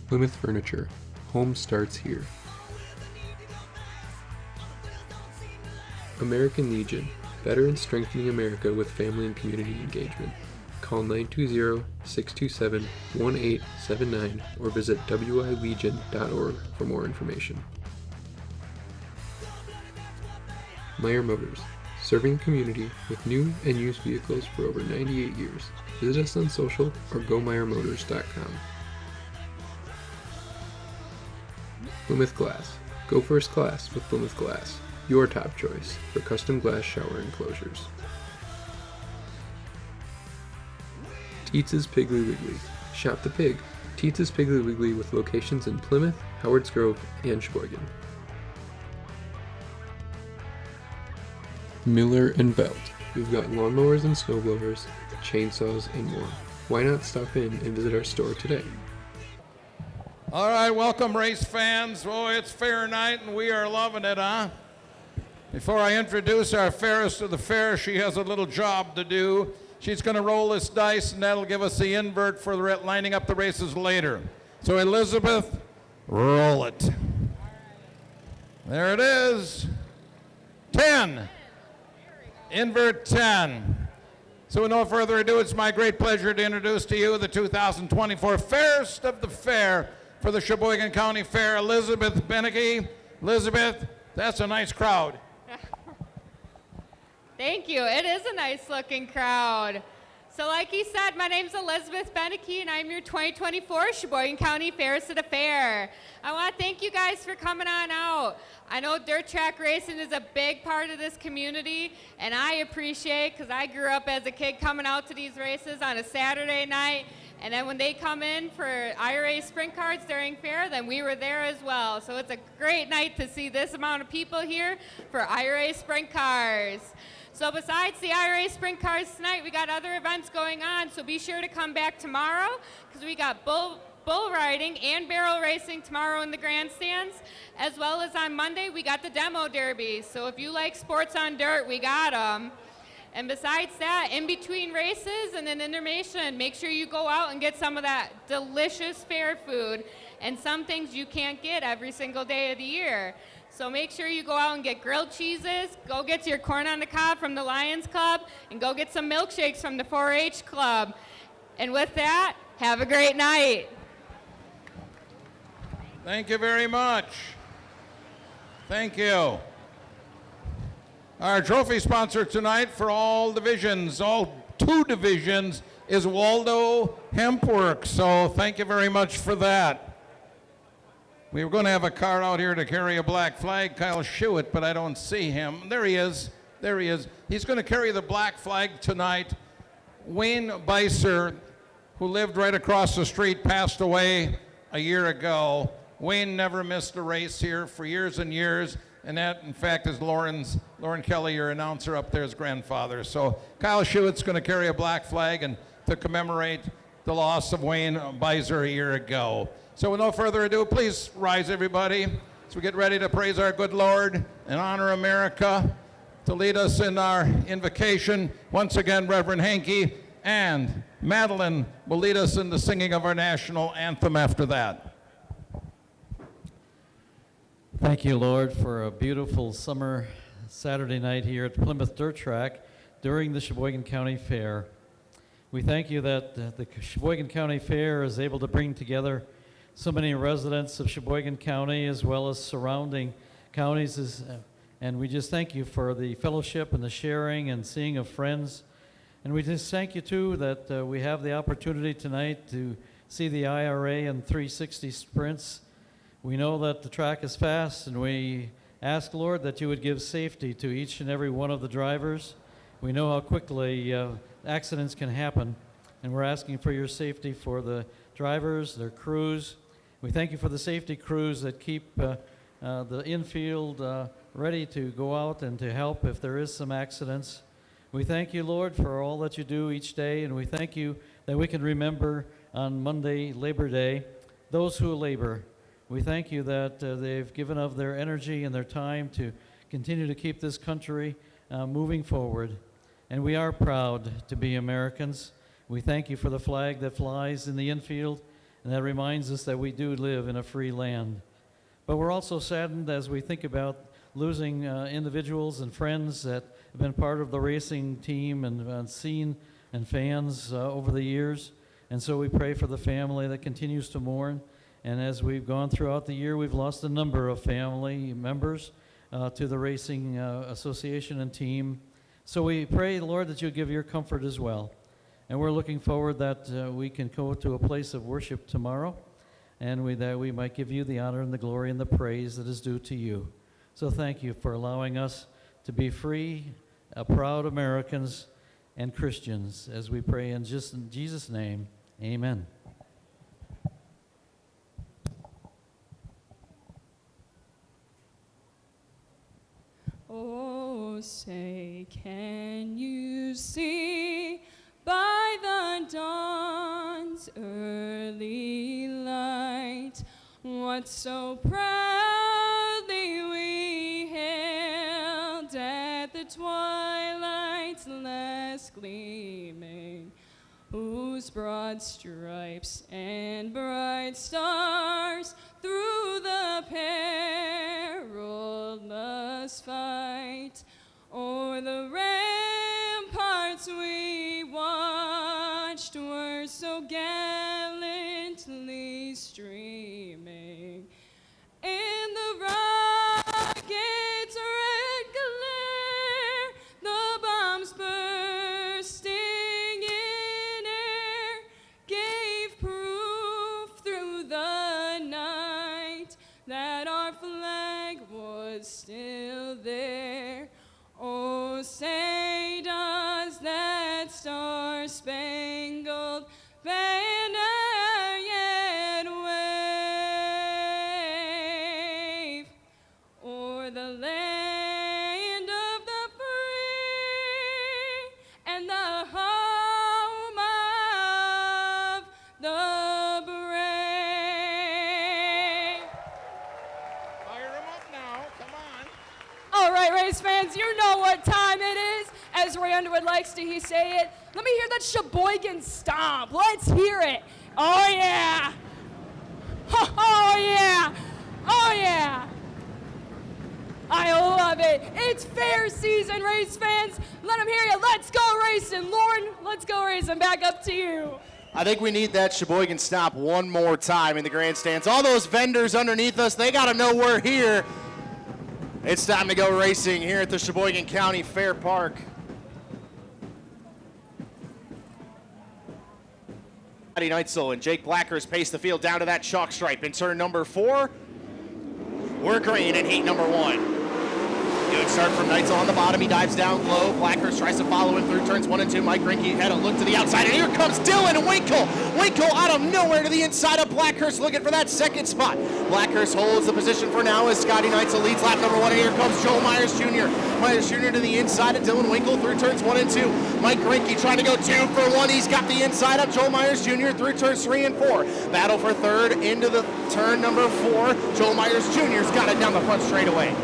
Plymouth Furniture. Home starts here. American Legion. Veterans strengthening America with family and community engagement. Call 920-627-1879 or visit wilegion.org for more information. Meyer Motors. Serving the community with new and used vehicles for over 98 years. Visit us on social or gomeyermotors.com. Plymouth Glass. Go first class with Plymouth Glass, your top choice for custom glass shower enclosures. Teetz's Piggly Wiggly. Shop the pig. Teetz's Piggly Wiggly with locations in Plymouth, Howards Grove, and Sheboygan. Miller & Belt. We've got lawnmowers and snowblowers, chainsaws, and more. Why not stop in and visit our store today? All right, welcome race fans. Oh, it's fair night and we are loving it, huh? Before I introduce our fairest of the fair, she has a little job to do. She's going to roll this dice and that'll give us the invert for lining up the races later. So Elizabeth, roll it. There it is. 10. Invert 10. So with no further ado, it's my great pleasure to introduce to you the 2024 Fairest of the Fair for the Sheboygan County Fair, Elizabeth Beneke. Elizabeth, that's a nice crowd. Thank you. It is a nice looking crowd. So like he said, my name's Elizabeth Beneke and I'm your 2024 Sheboygan County Fairest of the Fair. I want to thank you guys for coming on out. I know dirt track racing is a big part of this community and I appreciate, because I grew up as a kid coming out to these races on a Saturday night, and then when they come in for IRA sprint cars during fair, then we were there as well. So it's a great night to see this amount of people here for IRA sprint cars. So besides the IRA sprint cars tonight, we got other events going on, so be sure to come back tomorrow, because we got bull riding and barrel racing tomorrow in the grandstands, as well as on Monday, we got the demo derby. So if you like sports on dirt, we got them. And besides that, in between races and then intermission, make sure you go out and get some of that delicious fair food and some things you can't get every single day of the year. So make sure you go out and get grilled cheeses, go get your corn on the cob from the Lions Club, and go get some milkshakes from the 4-H Club. And with that, have a great night. Thank you very much. Thank you. Our trophy sponsor tonight for all divisions, all 2 divisions, is Waldo Hempworks. So thank you very much for that. We were going to have a car out here to carry a black flag, Kyle Shewitt, but I don't see him. There he is. There he is. He's going to carry the black flag tonight. Wayne Beiser, who lived right across the street, passed away a year ago. Wayne never missed a race here for years and years, and that, in fact, is Lauren Kelly, your announcer up there's grandfather. So Kyle Shewitt's going to carry a black flag and to commemorate the loss of Wayne Beiser a year ago. So with no further ado, please rise, everybody, as we get ready to praise our good Lord and honor America. To lead us in our invocation, once again, Reverend Hankey and Madeline will lead us in the singing of our national anthem after that. Thank you, Lord, for a beautiful summer Saturday night here at Plymouth Dirt Track during the Sheboygan County Fair. We thank you that the Sheboygan County Fair is able to bring together so many residents of Sheboygan County as well as surrounding counties, and we just thank you for the fellowship and the sharing and seeing of friends. And we just thank you too that we have the opportunity tonight to see the IRA and 360 sprints. We know that the track is fast, and we ask, Lord, that you would give safety to each and every one of the drivers. We know how quickly accidents can happen, and we're asking for your safety for the drivers, their crews. We thank you for the safety crews that keep the infield ready to go out and to help if there is some accidents. We thank you, Lord, for all that you do each day, and we thank you that we can remember on Monday, Labor Day, those who labor. We thank you that they've given of their energy and their time to continue to keep this country moving forward. And we are proud to be Americans. We thank you for the flag that flies in the infield, And that reminds us that we do live in a free land. But we're also saddened as we think about losing individuals and friends that have been part of the racing team and scene and fans over the years. And so we pray for the family that continues to mourn. And as we've gone throughout the year, we've lost a number of family members to the racing association and team. So we pray, Lord, that you give your comfort as well. And we're looking forward that we can go to a place of worship tomorrow, and that we might give you the honor and the glory and the praise that is due to you. So thank you for allowing us to be free, proud Americans and Christians, as we pray in Jesus' name, amen. Oh, say, can you see by the dawn's early light what so proudly we hailed at the twilight's last gleaming, whose broad stripes and bright stars through the perilous fight o'er the ramparts we watched were so gallantly streaming in the rocket's red glare, the bombs bursting in air gave proof through the night that our flag was still there. Oh, say does that star-spangled banner yet wave o'er the land of the free and the home of the brave? Fire 'em up now. Come on. All right, race fans, you know what time it is. As Ray Underwood likes to say it, let me hear that Sheboygan stomp. Let's hear it. Oh, yeah. Oh, yeah. Oh, yeah. I love it. It's fair season, race fans. Let them hear you. Let's go racing. Lauren, let's go racing. Back up to you. I think we need that Sheboygan stop one more time in the grandstands. All those vendors underneath us, they got to know we're here. It's time to go racing here at the Sheboygan County Fair Park. Scotty Neitzel and Jake Blackhurst pace the field down to that chalk stripe in turn number 4. We're green in heat number 1. Good start from Neitzel on the bottom. He dives down low. Blackhurst tries to follow him through turns 1 and 2. Mike Rinke had a look to the outside, and here comes Dylan Winkle. Winkle out of nowhere to the inside of Blackhurst, looking for that second spot. Blackhurst holds the position for now as Scotty Neitzel leads lap number 1, and here comes Joel Myers Jr. Myers Jr. to the inside of Dylan Winkle through turns 1 and 2. Mike Rinke trying to go 2 for 1. He's got the inside of Joel Myers Jr. through turns 3 and 4. Battle for third into the turn number 4. Joel Myers Jr.'s got it down the front straightaway.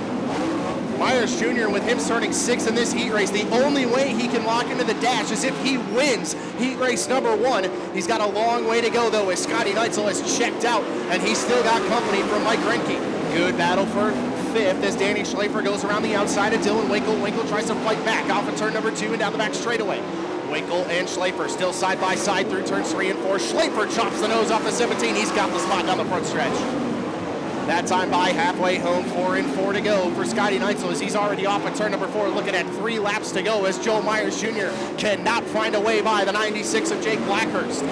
Myers Jr., with him starting 6th in this heat race, the only way he can lock into the dash is if he wins heat race number 1. He's got a long way to go, though, as Scotty Neitzel has checked out, and he's still got company from Mike Rinke. Good battle for 5th as Danny Schlafer goes around the outside of Dylan Winkle. Winkle tries to fight back off of turn number 2 and down the back straightaway. Winkle and Schlafer still side by side through turns 3 and 4. Schlafer chops the nose off the 17. He's got the spot down the front stretch. That time by halfway home, 4 and 4 to go for Scotty Neitzel as he's already off at turn number 4, looking at 3 laps to go as Joel Myers Jr. cannot find a way by the 96 of Jake Blackhurst.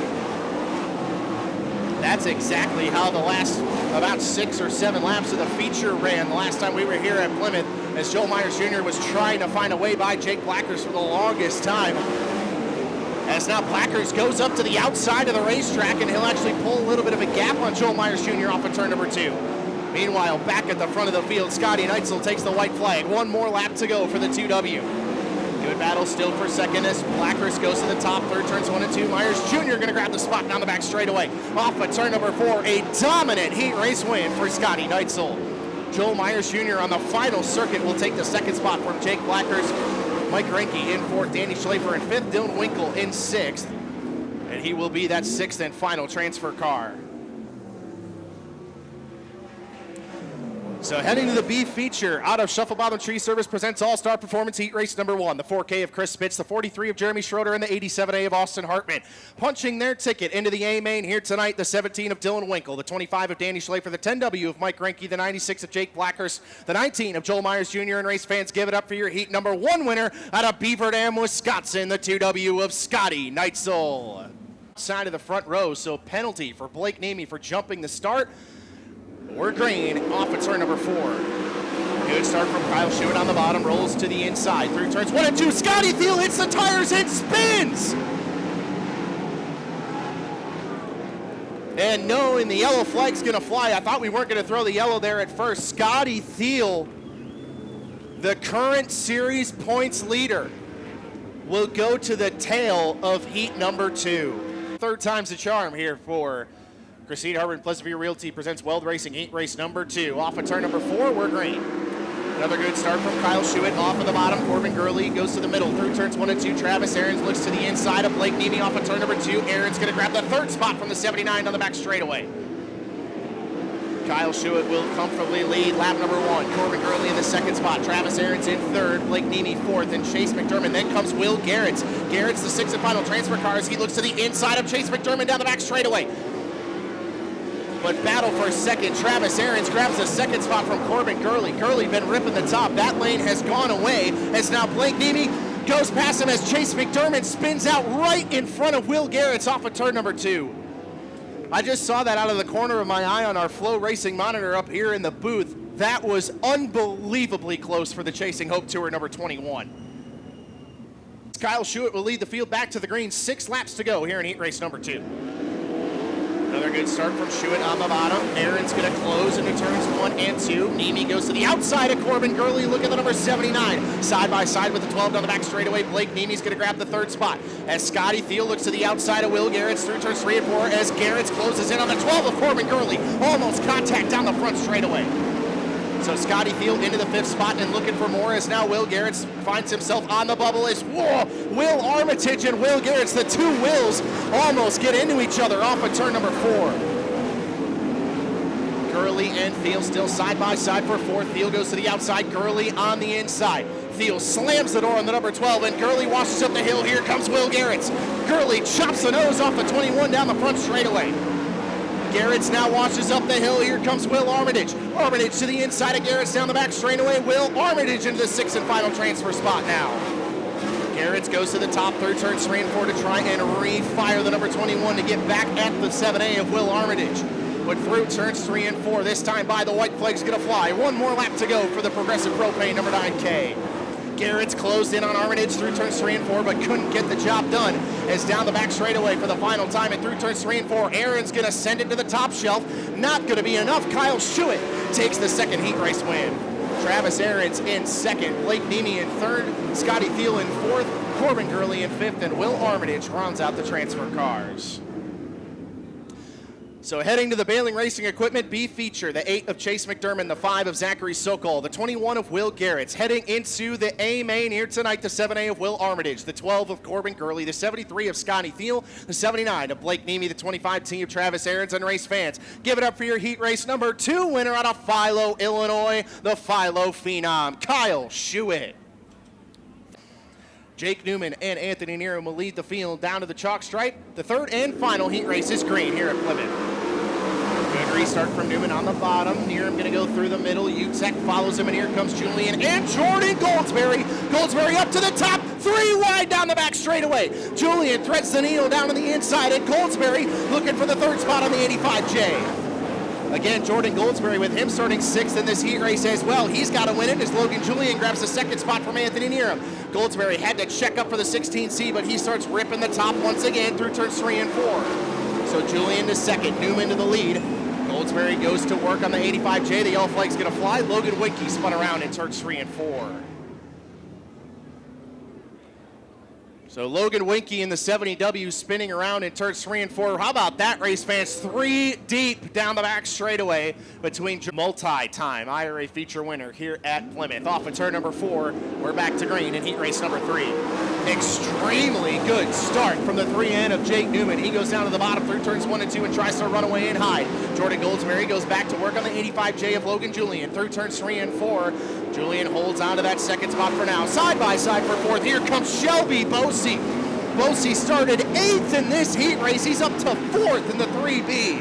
That's exactly how the last about 6 or 7 laps of the feature ran the last time we were here at Plymouth, as Joel Myers Jr. was trying to find a way by Jake Blackhurst for the longest time. As now Blackhurst goes up to the outside of the racetrack, and he'll actually pull a little bit of a gap on Joel Myers Jr. off of turn number 2. Meanwhile, back at the front of the field, Scotty Neitzel takes the white flag. 1 more lap to go for the 2W. Good battle still for second as Blackhurst goes to the top, third turns 1 and 2. Myers Jr. going to grab the spot down the back straightaway. Off at turn number 4, a dominant heat race win for Scotty Neitzel. Joel Myers Jr. on the final circuit will take the second spot from Jake Blackhurst. Mike Rinke in 4th, Danny Schlafer in 5th, Dylan Winkle in 6th. And he will be that 6th and final transfer car. So heading to the B feature, out of Shuffle Bottom Tree Service presents All-Star Performance Heat Race number 1. The 4K of Chris Spitz, the 43 of Jeremy Schroeder, and the 87A of Austin Hartman. Punching their ticket into the A main here tonight, the 17 of Dylan Winkle, the 25 of Danny Schlafer, the 10W of Mike Renke, the 96 of Jake Blackhurst, the 19 of Joel Myers Jr. And race fans, give it up for your Heat number 1 winner out of Beaver Dam, Wisconsin, the 2W of Scotty Neitzel. Side of the front row, so penalty for Blake Namey for jumping the start. We're green off of turn number 4. Good start from Kyle Schuett on the bottom, rolls to the inside, through turns 1 and 2. Scotty Thiel hits the tires and spins! And knowing the yellow flag's gonna fly, I thought we weren't gonna throw the yellow there at first. Scotty Thiel, the current series points leader, will go to the tail of heat number 2. Third time's the charm here for Christine Harvard and Pleasant View Realty presents Weld Racing Heat Race number 2. Off of turn number 4, we're green. Another good start from Kyle Schuett off of the bottom. Corbin Gurley goes to the middle through turns 1 and 2. Travis Aarons looks to the inside of Blake Nemi off of turn number 2. Aarons going to grab the third spot from the 79 on the back straightaway. Kyle Schuett will comfortably lead lap number 1. Corbin Gurley in the second spot. Travis Aarons in third. Blake Nemi fourth. And Chase McDermott. Then comes Will Garrett. Garrett's the sixth and final transfer car as he looks to the inside of Chase McDermott down the back straightaway. But battle for a second. Travis Aarons grabs the second spot from Corbin Gurley. Gurley been ripping the top. That lane has gone away as now Blake Nemi goes past him as Chase McDermott spins out right in front of Will Garrett's off of turn number 2. I just saw that out of the corner of my eye on our Flow Racing monitor up here in the booth. That was unbelievably close for the Chasing Hope Tour number 21. Kyle Schuett will lead the field back to the green. 6 laps to go here in heat race number 2. Another good start from Schuett on the bottom. Aaron's going to close into turns 1 and 2. Nemi goes to the outside of Corbin Gurley. Look at the number 79. Side by side with the 12 down the back straightaway. Blake Nemi's going to grab the third spot. As Scotty Thiel looks to the outside of Will Garrett's through turns 3 and 4. As Garrett's closes in on the 12 of Corbin Gurley. Almost contact down the front straightaway. So Scotty Thiel into the 5th spot and looking for more as now Will Garrett finds himself on the bubble as Will Armitage and Will Garrett's, the two Wills, almost get into each other off of turn number 4. Gurley and Thiel still side by side for 4th. Thiel goes to the outside, Gurley on the inside. Thiel slams the door on the number 12 and Gurley washes up the hill. Here comes Will Garrett. Gurley chops the nose off the 21 down the front straightaway. Garrett's now washes up the hill. Here comes Will Armitage. Armitage to the inside of Garrett's down the back straightaway. Will Armitage into the 6th and final transfer spot now. Garrett's goes to the top third turn 3 and 4 to try and refire the number 21 to get back at the 7A of Will Armitage. But through turns 3 and 4, this time by the white flag's gonna fly. One more lap to go for the Progressive Propane number 9K. Garrett's closed in on Armitage through turns 3 and 4, but couldn't get the job done as down the back straightaway for the final time and through turns 3 and 4. Aaron's going to send it to the top shelf. Not going to be enough. Kyle Schuett takes the second heat race win. Travis Aarons in second, Blake Nemi in third, Scotty Thiel in fourth, Corbin Gurley in fifth, and Will Armitage rounds out the transfer cars. So heading to the Baling Racing Equipment B feature, the 8 of Chase McDermott, the 5 of Zachary Sokol, the 21 of Will Garrett. Heading into the A main here tonight, the 7A of Will Armitage, the 12 of Corbin Gurley, the 73 of Scotty Thiel, the 79 of Blake Nemi, the 25 team of Travis Aarons. And race fans, give it up for your heat race number 2 winner out of Philo, Illinois, the Philo Phenom, Kyle Schuett. Jake Newman and Anthony Nerum will lead the field down to the chalk stripe. The third and final heat race is green here at Plymouth. Good restart from Newman on the bottom. Nerum going to go through the middle. Utek follows him, and here comes Julian and Jordan Goldsberry. Goldsberry up to the top, 3 wide down the back straightaway. Julian threads the needle down on the inside, and Goldsberry looking for the third spot on the 85J. Again, Jordan Goldsberry with him starting 6th in this heat race as well. He's got to win it as Logan Julian grabs the second spot from Anthony Nerum. Goldsberry had to check up for the 16C, but he starts ripping the top once again through turns 3 and 4. So Julian to second, Newman to the lead. Goldsberry goes to work on the 85J. The yellow flag's going to fly. Logan Winke spun around in turns 3 and 4. So Logan Winkie in the 70W spinning around in turns 3 and 4. How about that, race fans? 3 deep down the back straightaway between multi-time IRA feature winner here at Plymouth. Off of turn number 4, we're back to green in heat race number 3. Extremely good start from the 3N of Jake Newman. He goes down to the bottom through turns 1 and 2 and tries to run away in high. Jordan Goldsberry goes back to work on the 85J of Logan Julian through turns 3 and 4. Julian holds on to that second spot for now. Side by side for 4th. Here comes Shelby Bosey. Bosey started 8th in this heat race. He's up to 4th in the 3B.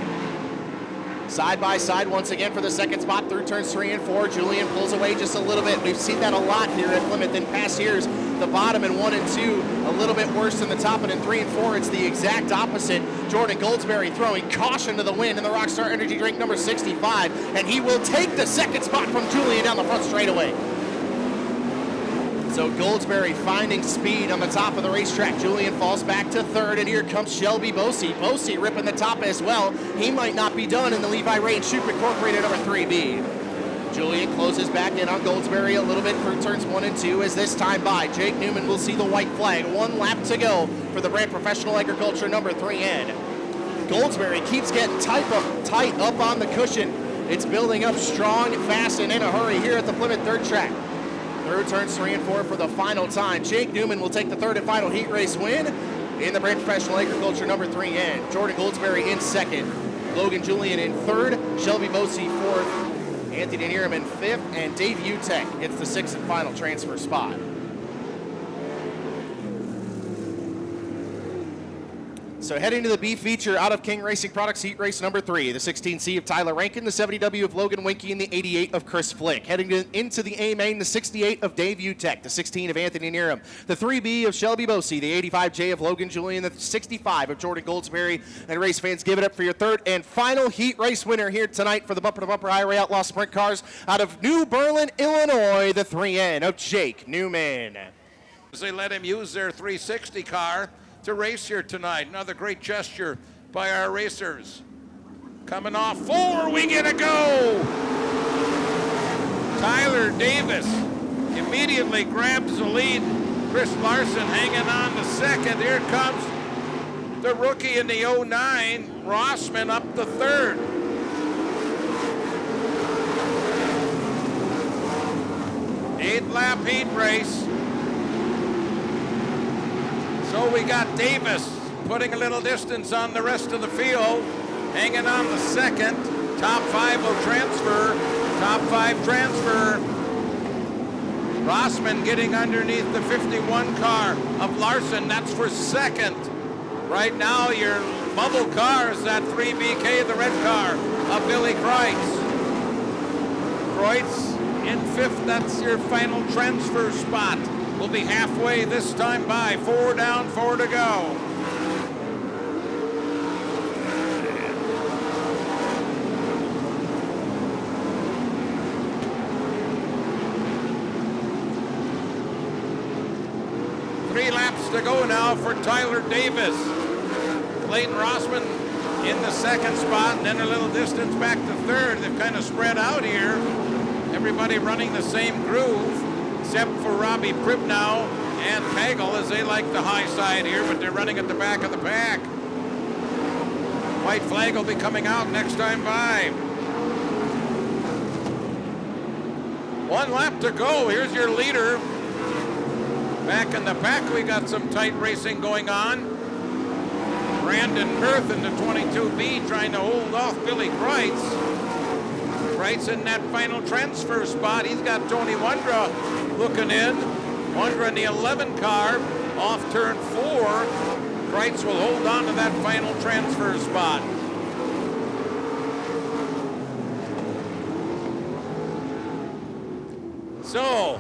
Side by side once again for the second spot through turns 3 and 4. Julian pulls away just a little bit. We've seen that a lot here at Plymouth in past years. The bottom in 1 and 2 a little bit worse than the top, and in 3 and 4 it's the exact opposite. Jordan Goldsberry throwing caution to the wind in the Rockstar Energy Drink number 65, and he will take the second spot from Julian down the front straightaway. So Goldsberry finding speed on the top of the racetrack. Julian falls back to 3rd, and here comes Shelby Bosey. Bosey ripping the top as well. He might not be done in the Levi Ray and Shoup Incorporated number 3B. Julian closes back in on Goldsberry a little bit through turns 1 and 2 as this time by. Jake Newman will see the white flag. 1 lap to go for the Brand Professional Agriculture number 3N. Goldsberry keeps getting tight up on the cushion. It's building up strong, fast, and in a hurry here at the Plymouth Dirt Track. Through turns 3 and 4 for the final time. Jake Newman will take the 3rd and final heat race win in the Brand Professional Agriculture number 3N. Jordan Goldsberry in 2nd. Logan Julian in 3rd. Shelby Bosey 4th. Anthony Nieram in 5th. And Dave Utek gets the 6th and final transfer spot. So heading to the B feature out of King Racing Products heat race number 3, the 16C of Tyler Rankin, the 70W of Logan Winkie, and the 88 of Chris Flick. Heading into the A main, the 68 of Dave Utek, the 16 of Anthony Nieram, the 3B of Shelby Bosey, the 85J of Logan Julian, the 65 of Jordan Goldsberry. And race fans, give it up for your 3rd and final heat race winner here tonight for the Bumper to Bumper IRA Outlaw Sprint Cars out of New Berlin, Illinois, the 3N of Jake Newman. They let him use their 360 car to race here tonight. Another great gesture by our racers. Coming off 4, we get a go. Tyler Davis immediately grabs the lead. Chris Larson hanging on to 2nd. Here comes the rookie in the 09, Rossman, up to 3rd. Eight-lap heat race. So we got Davis putting a little distance on the rest of the field, hanging on the 2nd. Top 5 will transfer. Top 5 transfer. Rossman getting underneath the 51 car of Larson. That's for 2nd. Right now, your bubble car is that 3BK, the red car of Billy Kreutz. Kreutz in 5th. That's your final transfer spot. We'll be halfway this time by. 4 down, 4 to go. Three laps to go now for Tyler Davis. Clayton Rossman in the 2nd spot, and then a little distance back to 3rd. They've kind of spread out here. Everybody running the same groove, except for Robbie Pribnow and Pagel, as they like the high side here, but they're running at the back of the pack. White flag will be coming out next time by. 1 lap to go. Here's your leader. Back in the pack, we got some tight racing going on. Brandon Kurth in the 22B trying to hold off Billy Kreutz. Kreutz in that final transfer spot. He's got Tony Wondra looking in. Wondra in the 11 car off turn 4. Kreutz will hold on to that final transfer spot. So,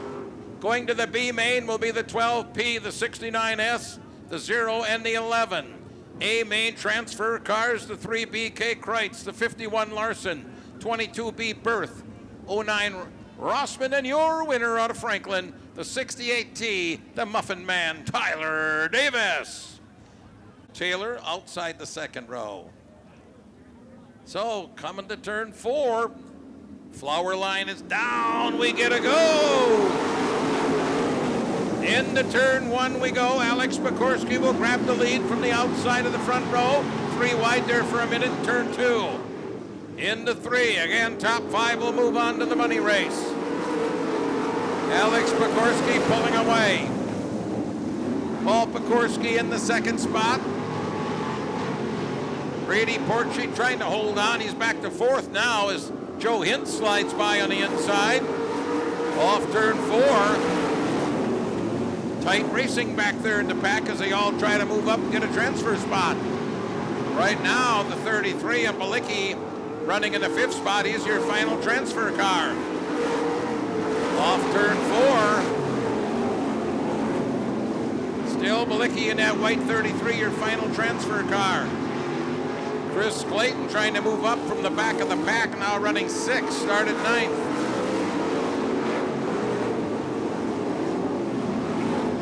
going to the B main will be the 12P, the 69S, the 0, and the 11. A main transfer cars, the 3BK Kreutz, the 51 Larson, 22B Berth, 09 Rossman, and your winner out of Franklin, the 68T, the Muffin Man, Tyler Davis. Taylor outside the 2nd row. So, coming to turn 4, flower line is down, we get a go. In Into turn 1 we go. Alex Pekorski will grab the lead from the outside of the front row. 3 wide there for a minute in turn 2. Into 3. Again, top 5 will move on to the money race. Alex Pekorski pulling away. Paul Pekorski in the second spot. Brady Porchy trying to hold on. He's back to 4th now as Joe Hintz slides by on the inside. Off turn 4. Tight racing back there in the pack as they all try to move up and get a transfer spot. Right now, the 33 of Malicki running in the 5th spot. He's your final transfer car. Off turn 4. Still Malicki in that white 33, your final transfer car. Chris Clayton trying to move up from the back of the pack, now running 6th, started 9th.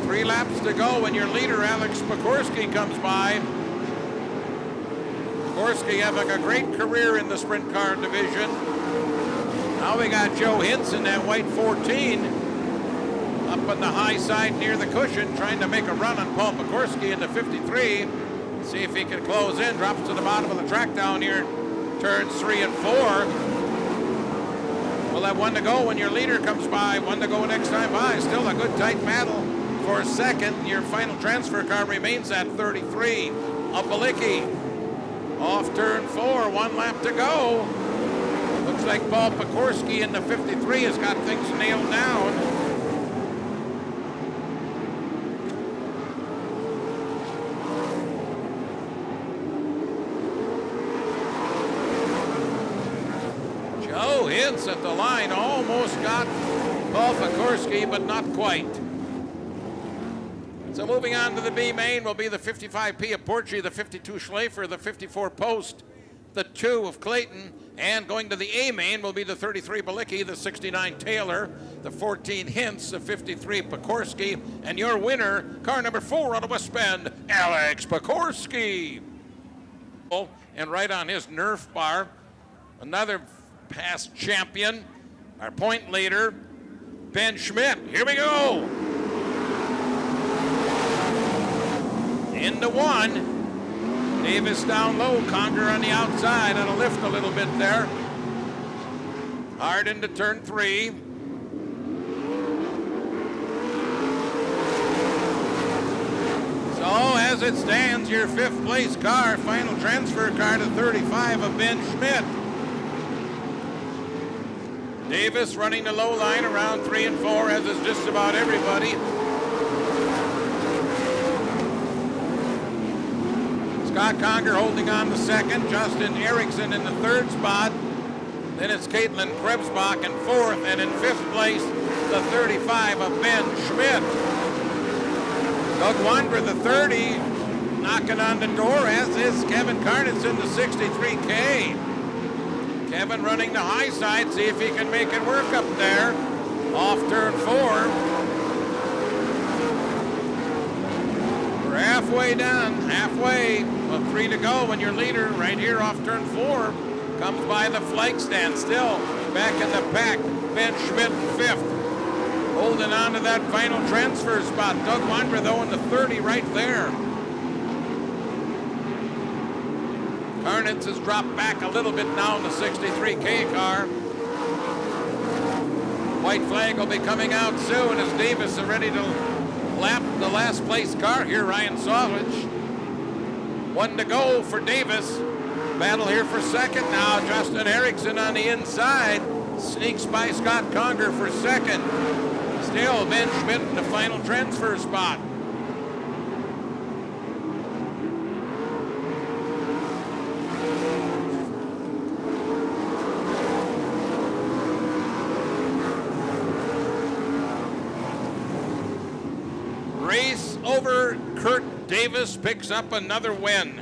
3 laps to go when your leader, Alex Pekorski, comes by. Pekorski having a great career in the sprint car division. Now we got Joe Hintz in that white 14. Up on the high side near the cushion, trying to make a run on Paul Pekorski in the 53. See if he can close in, drops to the bottom of the track down here, turns 3 and 4. We'll have 1 to go when your leader comes by, 1 to go next time by. Still a good tight battle for 2nd. Your final transfer car remains at 33 of Malicki. Off turn 4, 1 lap to go. Looks like Paul Pekorski in the 53 has got things nailed down. Hintz at the line, almost got Paul Pekorski, but not quite. So moving on to the B main will be the 55P of Porchy, the 52 Schlafer, the 54 Post, the 2 of Clayton, and going to the A main will be the 33 Malicki, the 69 Taylor, the 14 Hintz, the 53 Pekorski, and your winner, car number 4 on the West Bend, Alex Pekorski. And right on his Nerf bar, another past champion, our point leader, Ben Schmidt. Here we go. Into 1. Davis down low, Conger on the outside on a lift a little bit there. Hard into turn 3. So as it stands, your 5th place car, final transfer car to 35 of Ben Schmidt. Davis running the low line around 3 and 4, as is just about everybody. Scott Conger holding on to 2nd. Justin Erickson in the 3rd spot. Then it's Caitlin Krebsbach in 4th, and in 5th place, the 35 of Ben Schmidt. Doug Wandra, the 30, knocking on the door, as is Kevin Karnitz in the 63K. Kevin running the high side, see if he can make it work up there. Off turn 4. We're halfway done, halfway. Well, 3 to go when your leader right here off turn 4 comes by the flag stand. Still back in the pack, Ben Schmidt in 5th. Holding on to that final transfer spot. Doug Wandra though in the 30 right there. Karnitz has dropped back a little bit now in the 63K car. White flag will be coming out soon as Davis is ready to lap the last place car here, Ryan Sausage. 1 to go for Davis. Battle here for 2nd now. Justin Erickson on the inside. Sneaks by Scott Conger for 2nd. Still Ben Schmidt in the final transfer spot. Race over. Kurt Davis picks up another win.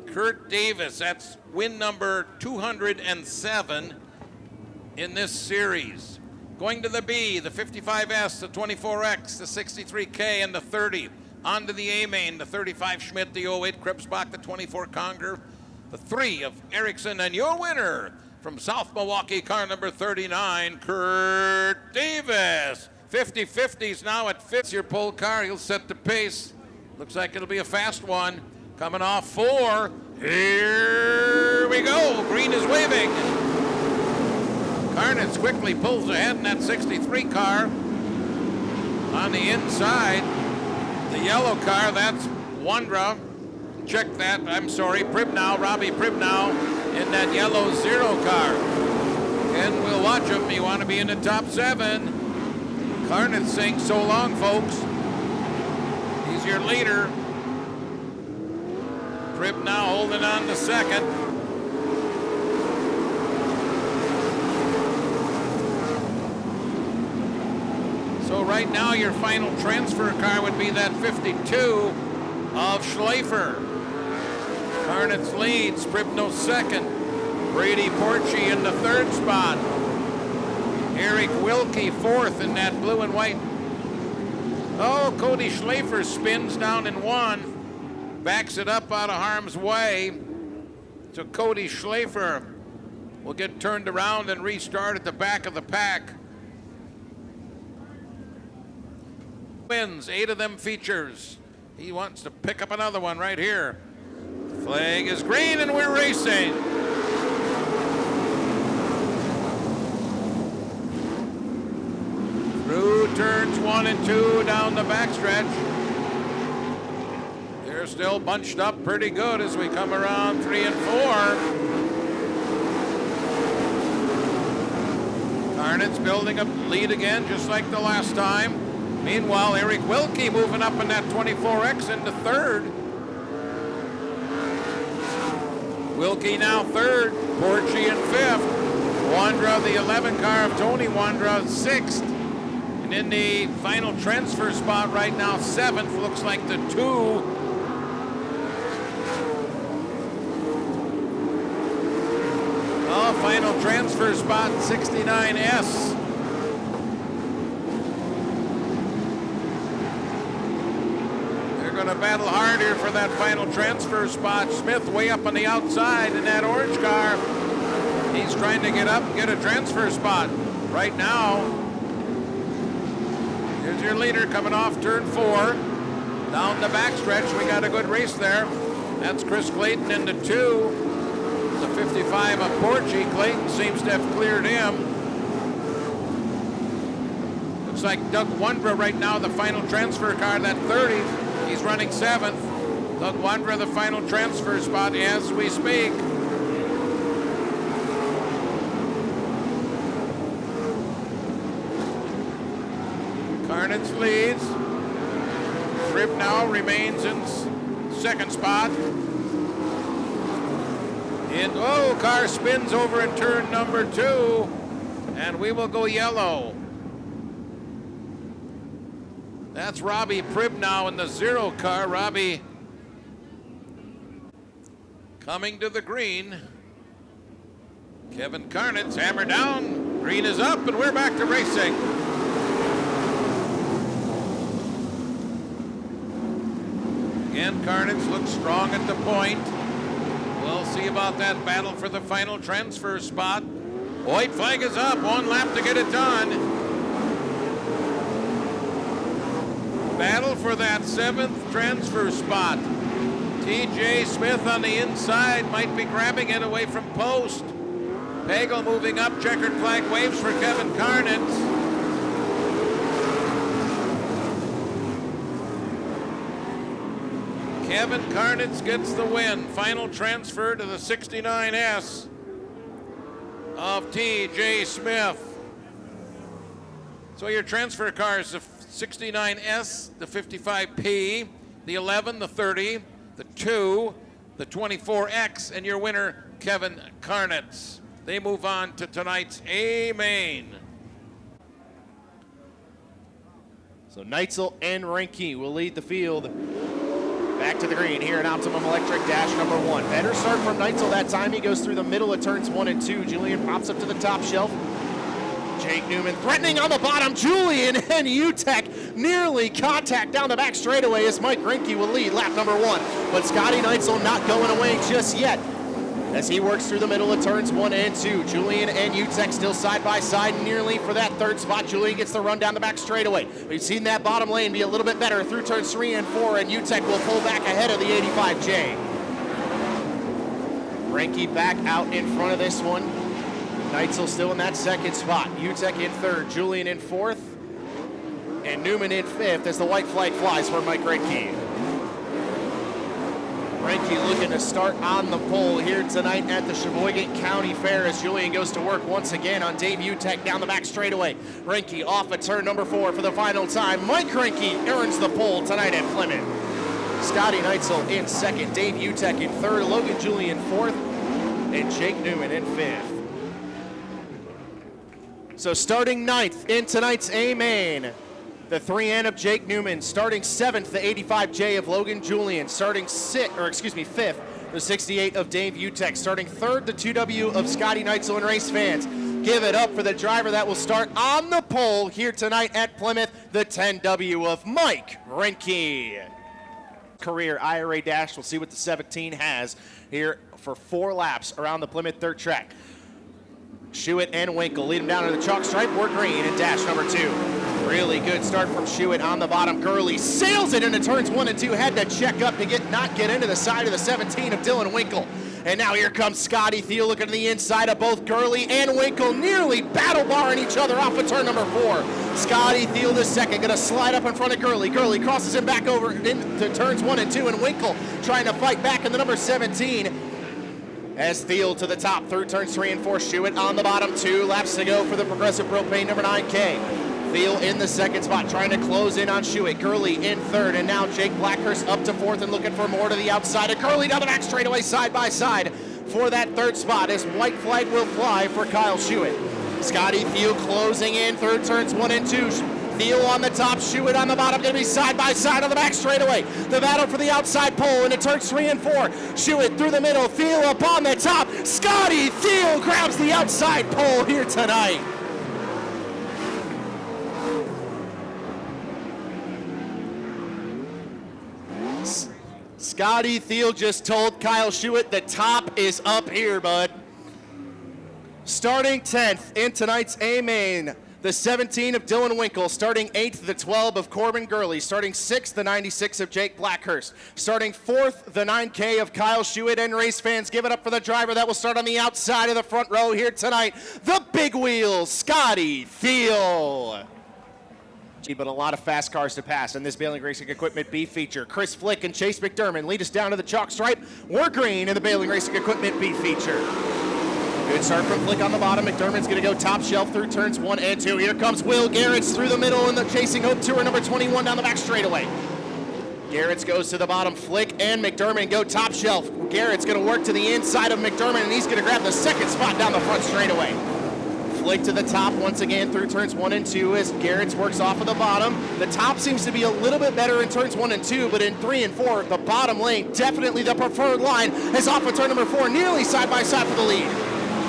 Kurt Davis, that's win number 207 in this series. Going to the B, the 55S, the 24X, the 63K, and the 30. On to the A main, the 35 Schmidt, the 08 Krebsbach, the 24 Conger, the 3 of Erickson, and your winner from South Milwaukee, car number 39, Kurt Davis. 50-50s now at fifth. Your pole car, he'll set the pace. Looks like it'll be a fast one. Coming off 4. Here we go. Green is waving. Carnitz quickly pulls ahead in that 63 car. On the inside, the yellow car, that's Wandra. Check that, I'm sorry, Pribnow, Robbie Pribnow in that yellow 0 car. And we'll watch him. You want to be in the top 7. Carnitz saying so long, folks. He's your leader. Pribnow holding on to second. So right now your final transfer car would be that 52 of Schleifer. Carnitz leads, Pribnow second. Brady Porchy in the 3rd spot. Eric Wilkie 4th in that blue and white. Oh, Cody Schleifer spins down in 1. Backs it up out of harm's way. So Cody Schleifer will get turned around and restart at the back of the pack. Wins, 8 of them features. He wants to pick up another one right here. Flag is green and we're racing. Through turns 1 and 2 down the backstretch. They're still bunched up pretty good as we come around 3 and 4. Carnitz building a lead again just like the last time. Meanwhile, Eric Wilkie moving up in that 24X into 3rd. Wilkie now 3rd, Porchy in 5th. Wandra, the 11 car of Tony Wandra, 6th. And in the final transfer spot right now, 7th, looks like the 2. Oh, final transfer spot, 69S. Going to battle hard here for that final transfer spot. Smith way up on the outside in that orange car. He's trying to get up and get a transfer spot. Right now, here's your leader coming off turn 4. Down the backstretch, we got a good race there. That's Chris Clayton into 2. The 55 of Porchy. Clayton seems to have cleared him. Looks like Doug Wandra right now, the final transfer car, that 30. He's running 7th. Doug Wandra, the final transfer spot as we speak. Carnitz leads. Pribnow remains in 2nd spot. And car spins over in turn number 2. And we will go yellow. That's Robbie Pribnow in the 0 car. Robbie coming to the green. Kevin Carnitz hammer down. Green is up and we're back to racing. Again, Carnitz looks strong at the point. We'll see about that battle for the final transfer spot. White flag is up. 1 lap to get it done. Battle for that 7th transfer spot. TJ Smith on the inside might be grabbing it away from post. Pagel moving up, checkered flag waves for Kevin Carnitz. Kevin Carnitz gets the win. Final transfer to the 69S of TJ Smith. So your transfer cars, the 69S, the 55P, the 11, the 30, the 2, the 24X, and your winner, Kevin Carnitz. They move on to tonight's A main. So Neitzel and Reinke will lead the field. Back to the green here at Optimum Electric dash number 1. Better start from Neitzel that time. He goes through the middle of turns 1 and 2. Julian pops up to the top shelf. Jake Newman threatening on the bottom. Julian and Utek nearly contact down the back straightaway as Mike Reinke will lead lap number 1. But Scotty Neitzel not going away just yet. as he works through the middle of turns 1 and 2. Julian and Utek still side by side nearly for that third spot. Julian gets the run down the back straightaway. We've seen that bottom lane be a little bit better through turns 3 and 4, and Utek will pull back ahead of the 85J. Frankie back out in front of this one. Neitzel still in that second spot. Utek in third, Julian in fourth, and Newman in fifth as the white flag flies for Mike Reinke. Reinke looking to start on the pole here tonight at the Sheboygan County Fair as Julian goes to work once again on Dave Utek down the back straightaway. Reinke off at turn number 4 for the final time. Mike Reinke earns the pole tonight at Plymouth. Scotty Neitzel in second, Dave Utek in third, Logan Julian fourth, and Jake Newman in fifth. So starting ninth in tonight's A main, the 3N of Jake Newman. Starting 7th, the 85J of Logan Julian. Starting fifth, the 68 of Dave Utek. Starting third, the 2W of Scotty Neitzel. And race fans, give it up for the driver that will start on the pole here tonight at Plymouth, the 10W of Mike Reinke. Career IRA dash, we'll see what the 17 has here for 4 laps around the Plymouth Dirt Track. Schuett and Winkle lead him down to the chalk stripe. We're green in dash number 2. Really good start from Schuett on the bottom. Gurley sails it into turns 1 and 2. Had to check up to not get into the side of the 17 of Dylan Winkle. And now here comes Scotty Thiel looking to the inside of both Gurley and Winkle, nearly battle barring each other off of turn number 4. Scotty Thiel the second, gonna slide up in front of Gurley. Gurley crosses him back over into turns 1 and 2, and Winkle trying to fight back in the number 17. As Thiel to the top through turns 3 and 4. Schuett on the bottom, 2 laps to go for the Progressive Propane number 9K. Thiel in the second spot, trying to close in on Schuett. Gurley in third, and now Jake Blackhurst up to fourth and looking for more to the outside of Gurley down the back straightaway side by side for that third spot as white flag will fly for Kyle Schuett. Scotty Thiel closing in through turns 1 and 2. Thiel on the top, Schuett on the bottom, going to be side by side on the back straightaway. The battle for the outside pole into turns 3 and 4. Schuett through the middle, Thiel up on the top. Scotty Thiel grabs the outside pole here tonight. Scotty Thiel just told Kyle Schuett the top is up here, bud. Starting 10th in tonight's A main, the 17 of Dylan Winkle. Starting 8th, the 12 of Corbin Gurley. Starting 6th, the 96 of Jake Blackhurst. Starting 4th, the 9K of Kyle Schuett. And race fans, give it up for the driver that will start on the outside of the front row here tonight. The big wheel, Scotty Thiel. But a lot of fast cars to pass in this Baling Racing Equipment B feature. Chris Flick and Chase McDermott lead us down to the chalk stripe. We're green in the Baling Racing Equipment B feature. Good start from Flick on the bottom. McDermott's going to go top shelf through turns 1 and 2. Here comes Will Garrett's through the middle in the Chasing Hope Tour number 21 down the back straightaway. Garrett's goes to the bottom. Flick and McDermott go top shelf. Garrett's going to work to the inside of McDermott, and he's going to grab the second spot down the front straightaway. Flick to the top once again through turns 1 and 2 as Garrett's works off of the bottom. The top seems to be a little bit better in turns 1 and 2, but in 3 and 4, the bottom lane definitely the preferred line as off of turn number 4, nearly side by side for the lead.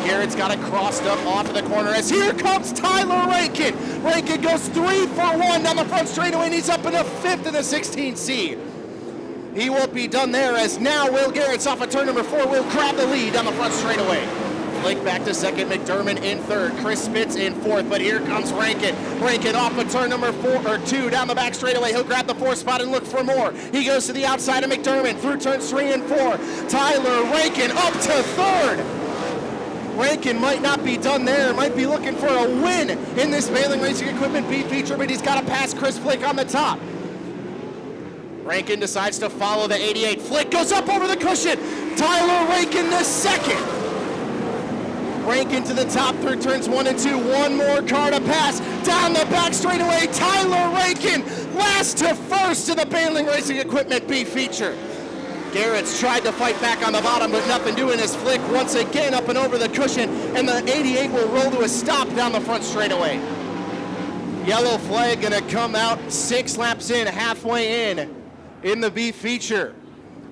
Garrett's got it crossed up off of the corner as here comes Tyler Rankin. Rankin goes 3 for 1 down the front straightaway, and he's up in the 5th in the 16C. He won't be done there as now Will Garrett's off of turn number 4 will grab the lead down the front straightaway. Flick back to second, McDermott in third, Chris Spitz in fourth, but here comes Rankin. Rankin off of turn number 2 down the back straightaway. He'll grab the 4th spot and look for more. He goes to the outside of McDermott through turns 3 and 4. Tyler Rankin up to third. Rankin might not be done there, might be looking for a win in this Baling Racing Equipment B feature, but he's got to pass Chris Flick on the top. Rankin decides to follow the 88. Flick goes up over the cushion. Tyler Rankin the second. Rankin to the top through turns 1 and 2. One more car to pass. Down the back straightaway, Tyler Rankin last to first in the Baling Racing Equipment B feature. Garrett's tried to fight back on the bottom, but nothing doing as Flick once again up and over the cushion, and the 88 will roll to a stop down the front straightaway. Yellow flag gonna come out 6 laps in, halfway in the B feature.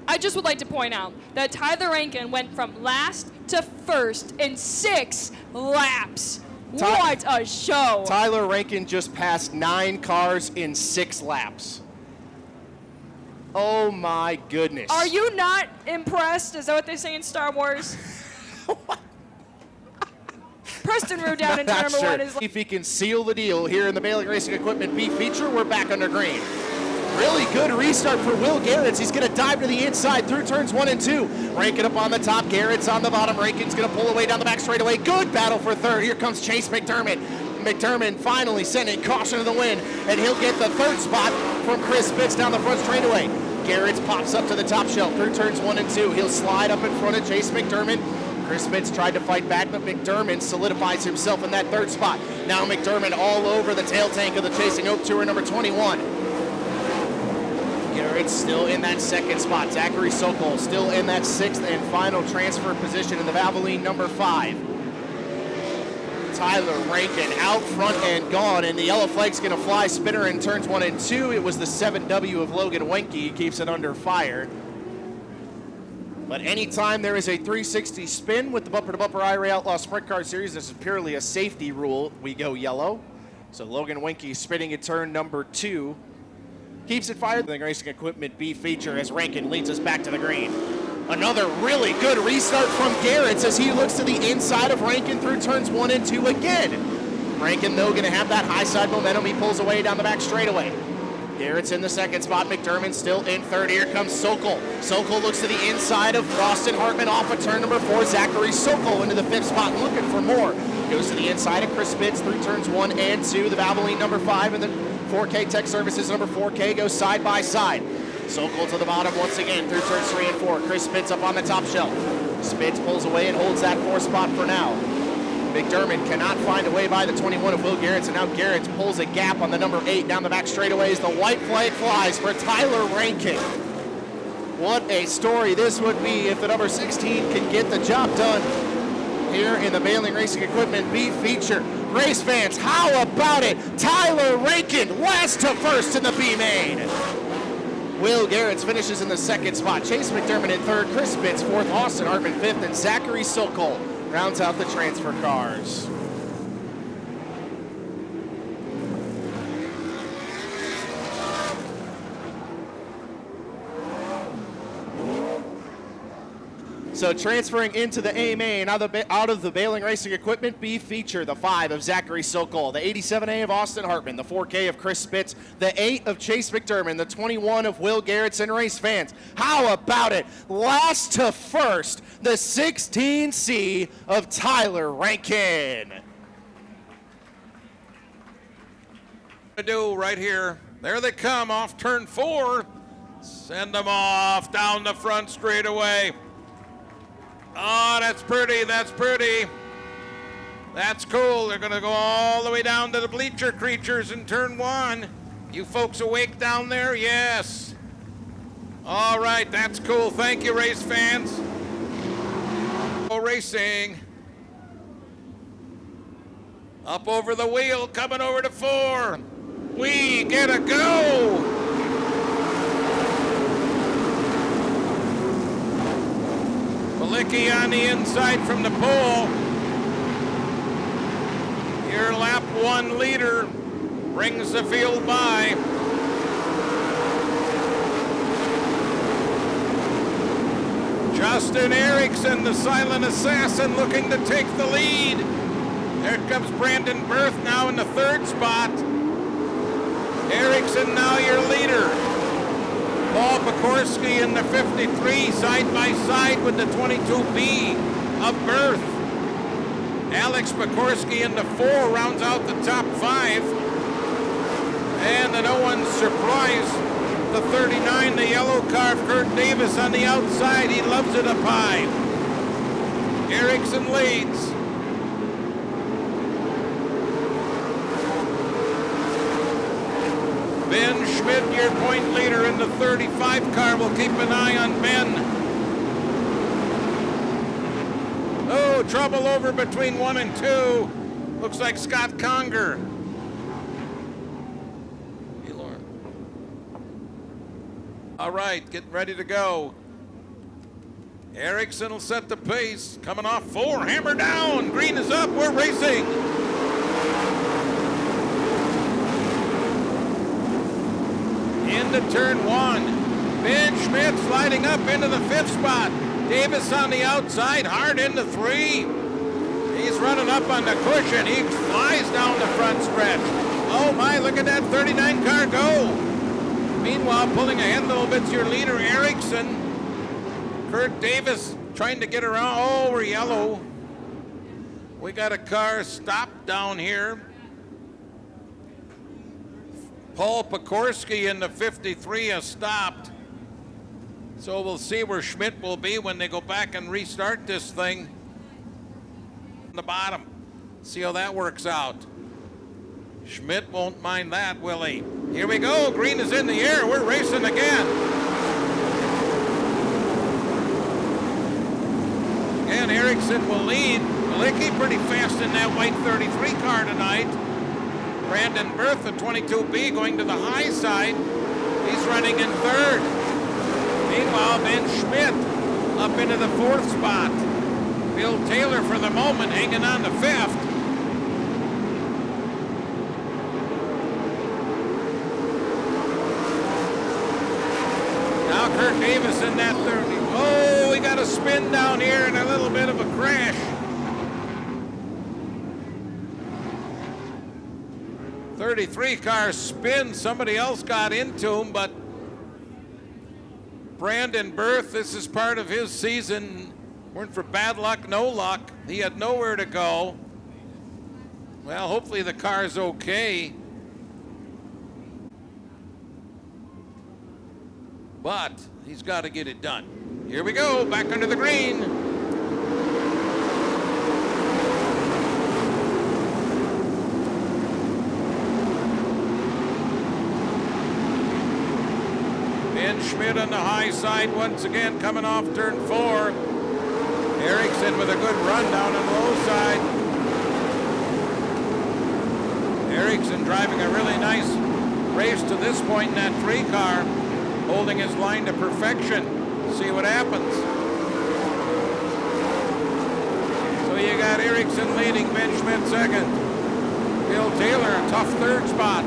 I just would like to point out that Tyler Rankin went from last to first in 6 laps. What a show. Tyler Rankin just passed 9 cars in 6 laps. Oh my goodness. Are you not impressed? Is that what they say in Star Wars? Preston Rowe down into Not number sure. one is If he can seal the deal here in the Bailey Racing Equipment B feature, we're back under green. Really good restart for Will Garrett's. He's going to dive to the inside through turns 1 and 2. Rankin up on the top. Garrett's on the bottom. Rankin's going to pull away down the back straightaway. Good battle for third. Here comes Chase McDermott. McDermott finally sending caution to the wind, and he'll get the third spot from Chris Spitz down the front straightaway. Garrett's pops up to the top shelf through turns 1 and 2. He'll slide up in front of Chase McDermott. Chris Spitz tried to fight back, but McDermott solidifies himself in that third spot. Now McDermott all over the tail tank of the chasing Oak Tour number 21. Garrett's still in that second spot. Zachary Sokol still in that sixth and final transfer position in the Valvoline number 5. Tyler Rankin out front and gone, and the yellow flag's going to fly. Spinner in turns 1 and 2. It was the 7W of Logan Wenke. He keeps it under fire. But anytime there is a 360 spin with the bumper-to-bumper IRA Outlaw Sprint Car Series, this is purely a safety rule. We go yellow. So Logan Wenke spinning in turn number 2. Keeps it fired. The Racing Equipment B feature as Rankin leads us back to the green. Another really good restart from Garrett as he looks to the inside of Rankin through turns 1 and 2 again. Rankin, though, going to have that high side momentum. He pulls away down the back straightaway. Garrett's in the second spot. McDermott still in third. Here comes Sokol. Sokol looks to the inside of Austin Hartman off of turn number 4. Zachary Sokol into the fifth spot looking for more. Goes to the inside of Chris Spitz through turns 1 and 2. The Valvoline number 5 and the 4K Tech Services number 4K go side by side. Sokol to the bottom once again through turns 3 and 4. Chris Spitz up on the top shelf. Spitz pulls away and holds that 4th spot for now. McDermott cannot find a way by the 21 of Will Garrett, and now Garrett pulls a gap on the number 8 down the back straightaways. The white flag flies for Tyler Rankin. What a story this would be if the number 16 can get the job done here in the Bailey Racing Equipment B feature. Race fans, how about it? Tyler Rankin last to first in the B main. Will Garrett finishes in the second spot. Chase McDermott in third. Chris Spitz fourth. Austin Hartman fifth. And Zachary Sokol rounds out the transfer cars. So transferring into the A main out of the Bailey Racing Equipment B feature, the 5 of Zachary Sokol, the 87A of Austin Hartman, the 4K of Chris Spitz, the 8 of Chase McDermott, the 21 of Will Garrett, and race fans. How about it? Last to first, the 16C of Tyler Rankin. To do right here. There they come off turn 4. Send them off down the front straightaway. Oh, that's pretty, that's pretty. That's cool. They're going to go all the way down to the bleacher creatures in turn 1. You folks awake down there? Yes. All right, that's cool. Thank you, race fans. Go racing. Up over the wheel, coming over to 4. We get a go. Malicki on the inside from the pole. Your lap 1 leader brings the field by. Justin Erickson, the silent assassin, looking to take the lead. There comes Brandon Berth now in the third spot. Erickson now your leader. Paul Pekorski in the 53, side by side with the 22B of Berth. Alex Pekorski in the 4 rounds out the top 5. And to no one's surprise, the 39, the yellow car, Kurt Davis on the outside. He loves it up high. Erickson leads. Ben Schmidt, your point leader in the 35 car. We'll keep an eye on Ben. Oh, trouble over between 1 and 2. Looks like Scott Conger. Hey, Lauren. All right, getting ready to go. Erickson will set the pace. Coming off 4, hammer down. Green is up, we're racing. Into turn 1. Ben Schmidt sliding up into the 5th spot. Davis on the outside, hard into 3. He's running up on the cushion. He flies down the front stretch. Oh my, look at that 39 car go. Meanwhile, pulling ahead a little bit's your leader, Erickson. Kurt Davis trying to get around. Oh, we're yellow. We got a car stopped down here. Paul Pekorski in the 53 has stopped. So we'll see where Schmidt will be when they go back and restart this thing. On the bottom. See how that works out. Schmidt won't mind that, will he? Here we go. Green is in the air. We're racing again. And Erickson will lead. Malicki pretty fast in that white 33 car tonight. Brandon Berth, the 22B, going to the high side. He's running in 3rd. Meanwhile, Ben Schmidt up into the 4th spot. Bill Taylor for the moment hanging on to 5th. Now Kurt Davis in that 30. Oh, we got a spin down here and a little bit of a crash. 33 car spin. Somebody else got into him, but Brandon Berth, this is part of his season. Weren't for bad luck, no luck. He had nowhere to go. Well, hopefully the car's okay. But he's got to get it done. Here we go, back under the green. Ben Schmidt on the high side once again, coming off turn 4. Erickson with a good run down on the low side. Erickson driving a really nice race to this point in that 3 car, holding his line to perfection. See what happens. So you got Erickson leading, Ben Schmidt 2nd. Bill Taylor, a tough 3rd spot.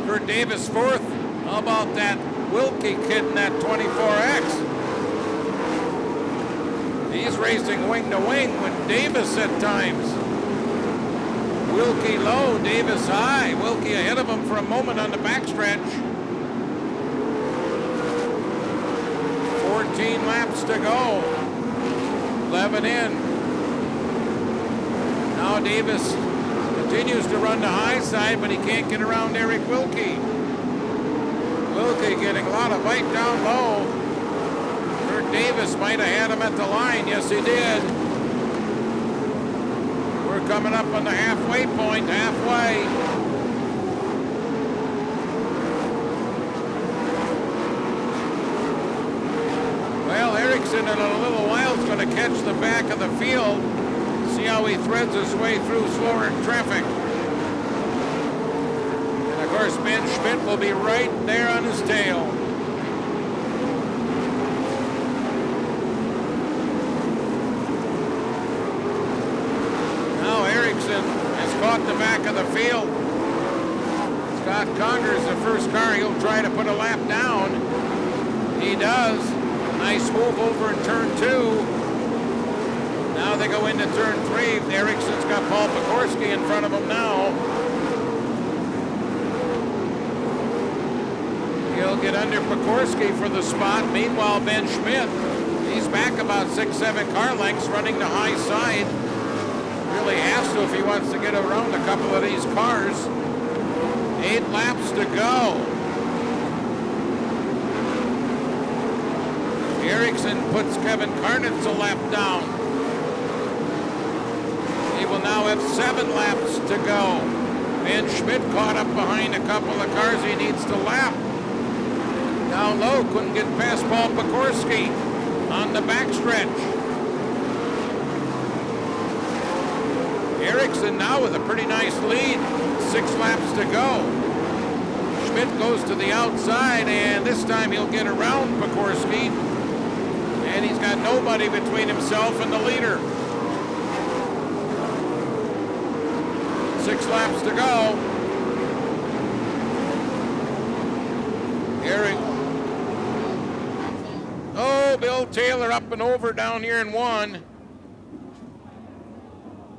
Kurt Davis 4th. How about that Wilkie kid in that 24X? He's racing wing to wing with Davis at times. Wilkie low, Davis high. Wilkie ahead of him for a moment on the backstretch. 14 laps to go. 11 in. Now Davis continues to run the high side, but he can't get around Eric Wilkie. Wilkie getting a lot of bite down low. Kurt Davis might have had him at the line. Yes, he did. We're coming up on the halfway point, halfway. Well, Erickson in a little while is going to catch the back of the field. See how he threads his way through slower traffic. Of course, Ben Schmidt will be right there on his tail. Now Erickson has caught the back of the field. Scott Conger's the first car. He'll try to put a lap down. He does. Nice move over in turn 2. Now they go into turn 3. Erickson's got Paul Pekorski in front of him now. He'll get under Pekorski for the spot. Meanwhile, Ben Schmidt, he's back about 6-7 car lengths, running the high side. Really has to if he wants to get around a couple of these cars. 8 laps to go. Erickson puts Kevin Karnitz a lap down. He will now have 7 laps to go. Ben Schmidt caught up behind a couple of cars he needs to lap. Down low, couldn't get past Paul Pekorski on the backstretch. Erickson now with a pretty nice lead. 6 laps to go. Schmidt goes to the outside, and this time he'll get around Pekorski. And he's got nobody between himself and the leader. 6 laps to go. Bill Taylor up and over down here in 1.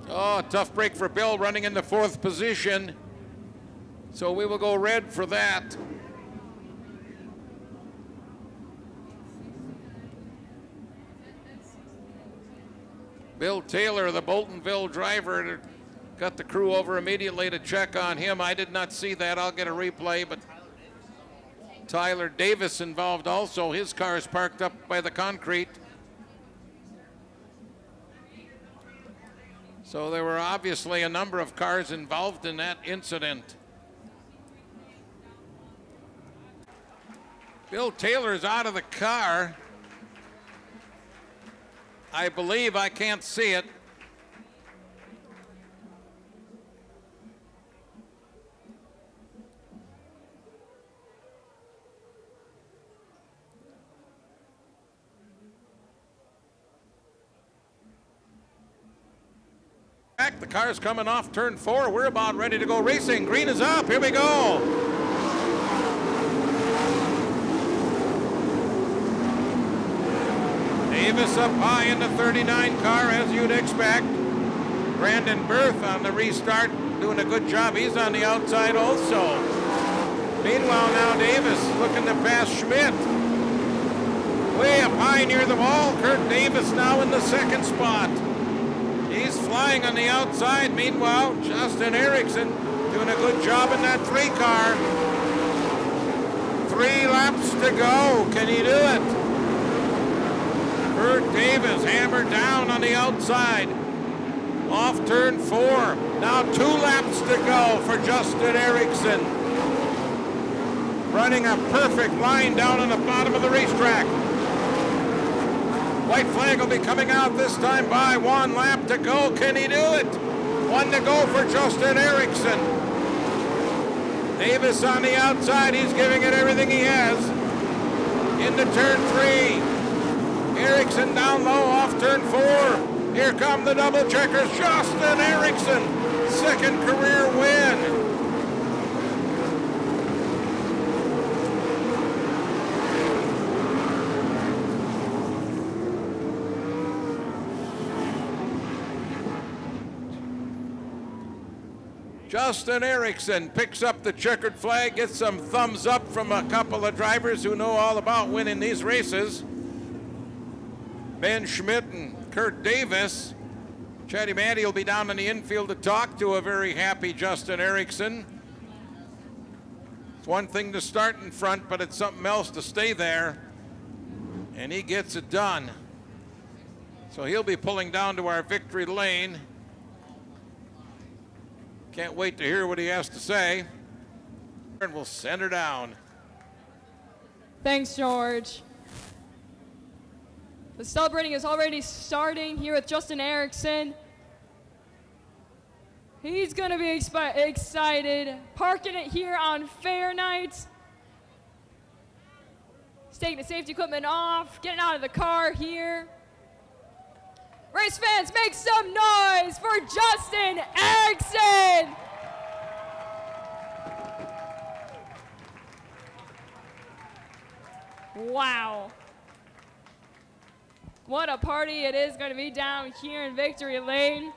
Oh, tough break for Bill, running in the 4th position. So we will go red for that. Bill Taylor, the Boltonville driver, got the crew over immediately to check on him. I did not see that. I'll get a replay, but Tyler Davis involved also. His car is parked up by the concrete. So there were obviously a number of cars involved in that incident. Bill Taylor's out of the car. I believe, I can't see it. The car's coming off turn 4. We're about ready to go racing. Green is up. Here we go. Davis up high in the 39 car, as you'd expect. Brandon Berth on the restart, doing a good job. He's on the outside also. Meanwhile, now Davis looking to pass Schmidt. Way up high near the wall. Kurt Davis now in the 2nd spot. He's flying on the outside. Meanwhile, Justin Erickson doing a good job in that 3 car. 3 laps to go. Can he do it? Kurt Davis hammered down on the outside. Off turn 4. Now 2 laps to go for Justin Erickson. Running a perfect line down on the bottom of the racetrack. White flag will be coming out this time by 1 lap to go. Can he do it? 1 to go for Justin Erickson. Davis on the outside. He's giving it everything he has. Into turn 3. Erickson down low off turn 4. Here come the double checkers. Justin Erickson, 2nd career win. Justin Erickson picks up the checkered flag, gets some thumbs up from a couple of drivers who know all about winning these races. Ben Schmidt and Kurt Davis. Chatty Matty will be down in the infield to talk to a very happy Justin Erickson. It's one thing to start in front, but it's something else to stay there. And he gets it done. So he'll be pulling down to our victory lane. Can't wait to hear what he has to say. And we'll send her down. Thanks, George. The celebrating is already starting here with Justin Erickson. He's going to be excited. Parking it here on Fair Night. He's taking the safety equipment off, getting out of the car here. Race fans, make some noise for Justin Erickson! Wow. What a party it is going to be down here in Victory Lane.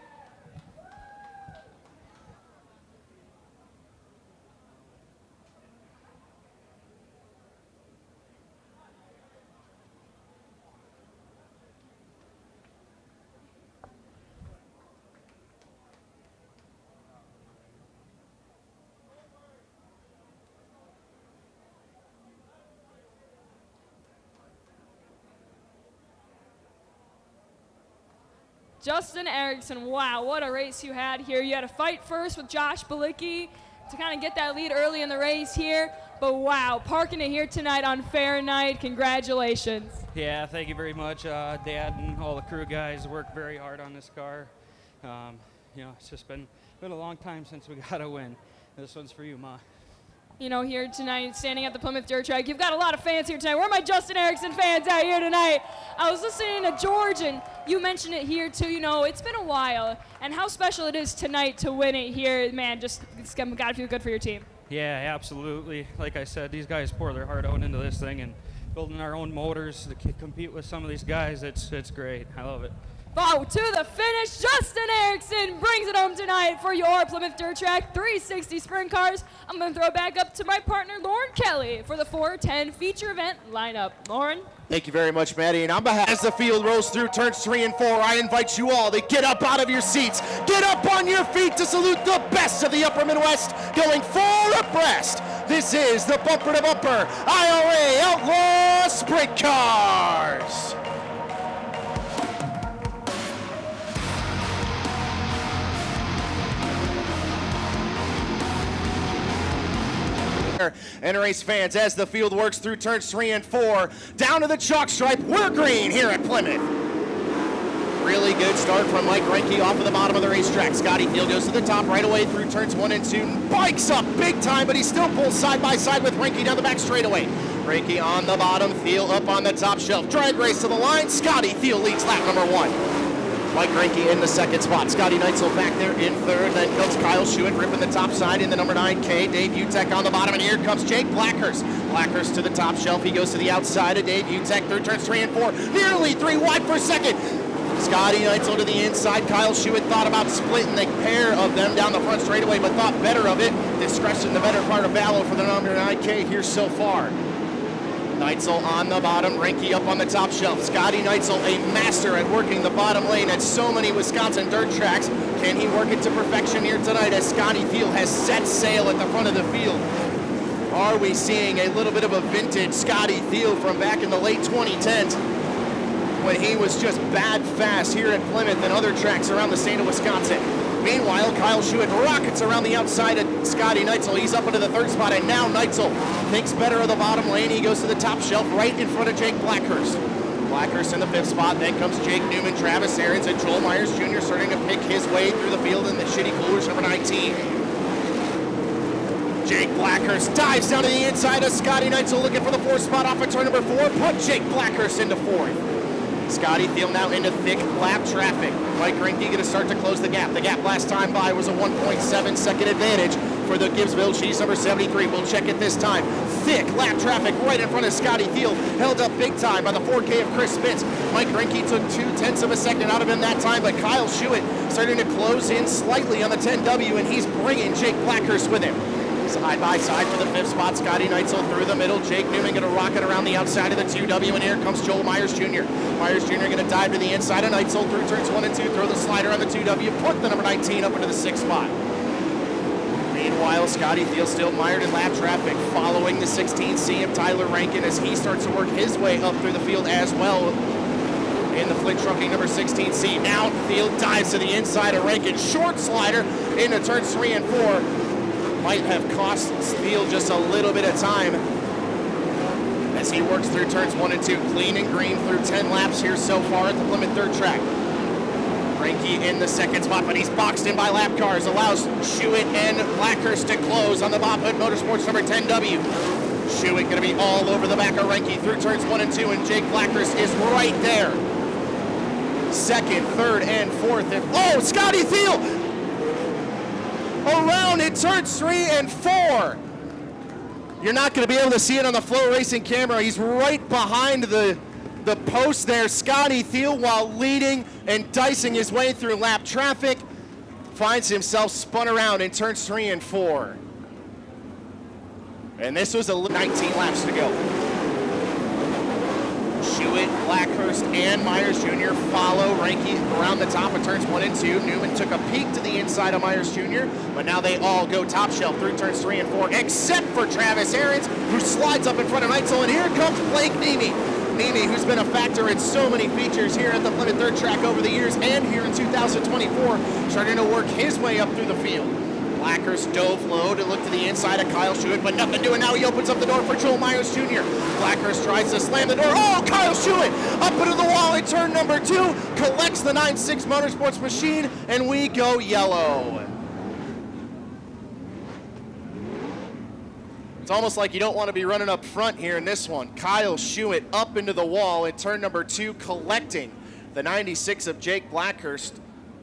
Justin Erickson, wow, what a race you had here. You had a fight first with Josh Balicki to kind of get that lead early in the race here. But wow, parking it here tonight on Fair Night. Congratulations. Yeah, thank you very much. Dad and all the crew guys worked very hard on this car. It's just been a long time since we got a win. This one's for you, Ma. You know, here tonight, standing at the Plymouth Dirt Track, you've got a lot of fans here tonight. Where are my Justin Erickson fans out here tonight? I was listening to George, and you mentioned it here, too. You know, it's been a while, and how special it is tonight to win it here. Man, it's got to feel good for your team. Yeah, absolutely. Like I said, these guys pour their heart out into this thing, and building our own motors to compete with some of these guys. It's great. I love it. Oh, to the finish, Justin Erickson brings it home tonight for your Plymouth Dirt Track 360 Sprint Cars. I'm going to throw it back up to my partner, Lauren Kelly, for the 410 feature event lineup. Lauren? Thank you very much, Maddie. And on behalf, as the field rolls through turns 3 and 4, I invite you all to get up out of your seats, get up on your feet to salute the best of the Upper Midwest, going 4 abreast. This is the Bumper to Bumper IRA Outlaw Sprint Cars. And race fans, as the field works through turns 3 and 4, down to the chalk stripe, we're green here at Plymouth. Really good start from Mike Reinke off of the bottom of the racetrack. Scotty Field goes to the top right away through turns 1 and 2. Bikes up big time, but he still pulls side by side with Reinke down the back straightaway. Reinke on the bottom, Thiel up on the top shelf. Drag race to the line, Scotty Thiel leads lap number 1. Mike Reinke in the second spot. Scotty Neitzel back there in third. Then comes Kyle Schuett ripping the top side in the number 9K. Dave Utek on the bottom, and here comes Jake Blackhurst. Blackhurst to the top shelf. He goes to the outside of Dave Utek through turns 3 and 4. Nearly 3 wide per second. Scotty Neitzel to the inside. Kyle Schuett thought about splitting the pair of them down the front straightaway, but thought better of it. Discretion the better part of valor for the number 9K here so far. Neitzel on the bottom, Reinke up on the top shelf. Scotty Neitzel, a master at working the bottom lane at so many Wisconsin dirt tracks. Can he work it to perfection here tonight as Scotty Thiel has set sail at the front of the field? Are we seeing a little bit of a vintage Scotty Thiel from back in the late 2010s when he was just bad fast here at Plymouth and other tracks around the state of Wisconsin? Meanwhile, Kyle Schuett rockets around the outside of Scotty Neitzel. He's up into the third spot, and now Neitzel thinks better of the bottom lane. He goes to the top shelf right in front of Jake Blackhurst. Blackhurst in the fifth spot. Then comes Jake Newman, Travis Aarons, and Joel Myers Jr. starting to pick his way through the field in the shitty coolers, number 19. Jake Blackhurst dives down to the inside of Scotty Neitzel, looking for the fourth spot off of turn number 4. Put Jake Blackhurst into fourth. Scotty Thiel now into thick lap traffic. Mike Reinke going to start to close the gap. The gap last time by was a 1.7 second advantage for the Gibbsville Cheese number 73. We'll check it this time. Thick lap traffic right in front of Scotty Thiel. Held up big time by the 4K of Chris Spitz. Mike Reinke took 0.2 of a second out of him that time, but Kyle Schuett starting to close in slightly on the 10W, and he's bringing Jake Blackhurst with him. Side by side for the fifth spot, Scotty Neitzel through the middle. Jake Newman going to rocket around the outside of the 2W, and here comes Joel Myers Jr. Myers Jr. going to dive to the inside of Neitzel through turns 1 and 2, throw the slider on the 2W, put the number 19 up into the 6th spot. Meanwhile, Scotty Thiel still mired in lap traffic, following the 16C of Tyler Rankin as he starts to work his way up through the field as well in the Flint Trucking number 16C. Now Thiel dives to the inside of Rankin, short slider into turns 3 and 4. Might have cost Thiel just a little bit of time as he works through turns 1 and 2. Clean and green through 10 laps here so far at the Plymouth Dirt Track. Reinke in the second spot, but he's boxed in by lap cars. Allows Schuett and Blackhurst to close on the Bob Hood Motorsports number 10W. Schuett going to be all over the back of Reinke through turns 1 and 2, and Jake Blackhurst is right there. Second, third, and fourth. Oh, Scotty Thiel! Around in turns 3 and 4. You're not going to be able to see it on the Flow Racing camera. He's right behind the post there. Scotty Thiel, while leading and dicing his way through lap traffic, finds himself spun around in turns 3 and 4. And this was 19 laps to go. Schuett, Blackhurst, and Myers Jr. follow Reinke around the top of turns 1 and 2. Newman took a peek to the inside of Myers Jr., but now they all go top shelf through turns 3 and 4, except for Travis Aarons, who slides up in front of Neitzel, and here comes Blake Nemi. Nemi, who's been a factor in so many features here at the Plymouth Dirt Track over the years, and here in 2024, starting to work his way up through the field. Blackhurst dove low to look to the inside of Kyle Schuett, but nothing doing. Now he opens up the door for Joel Myers Jr. Blackhurst tries to slam the door. Oh, Kyle Schuett up into the wall in turn number 2, collects the 9.6 Motorsports machine, and we go yellow. It's almost like you don't want to be running up front here in this one. Kyle Schuett up into the wall in turn number 2, collecting the 96 of Jake Blackhurst.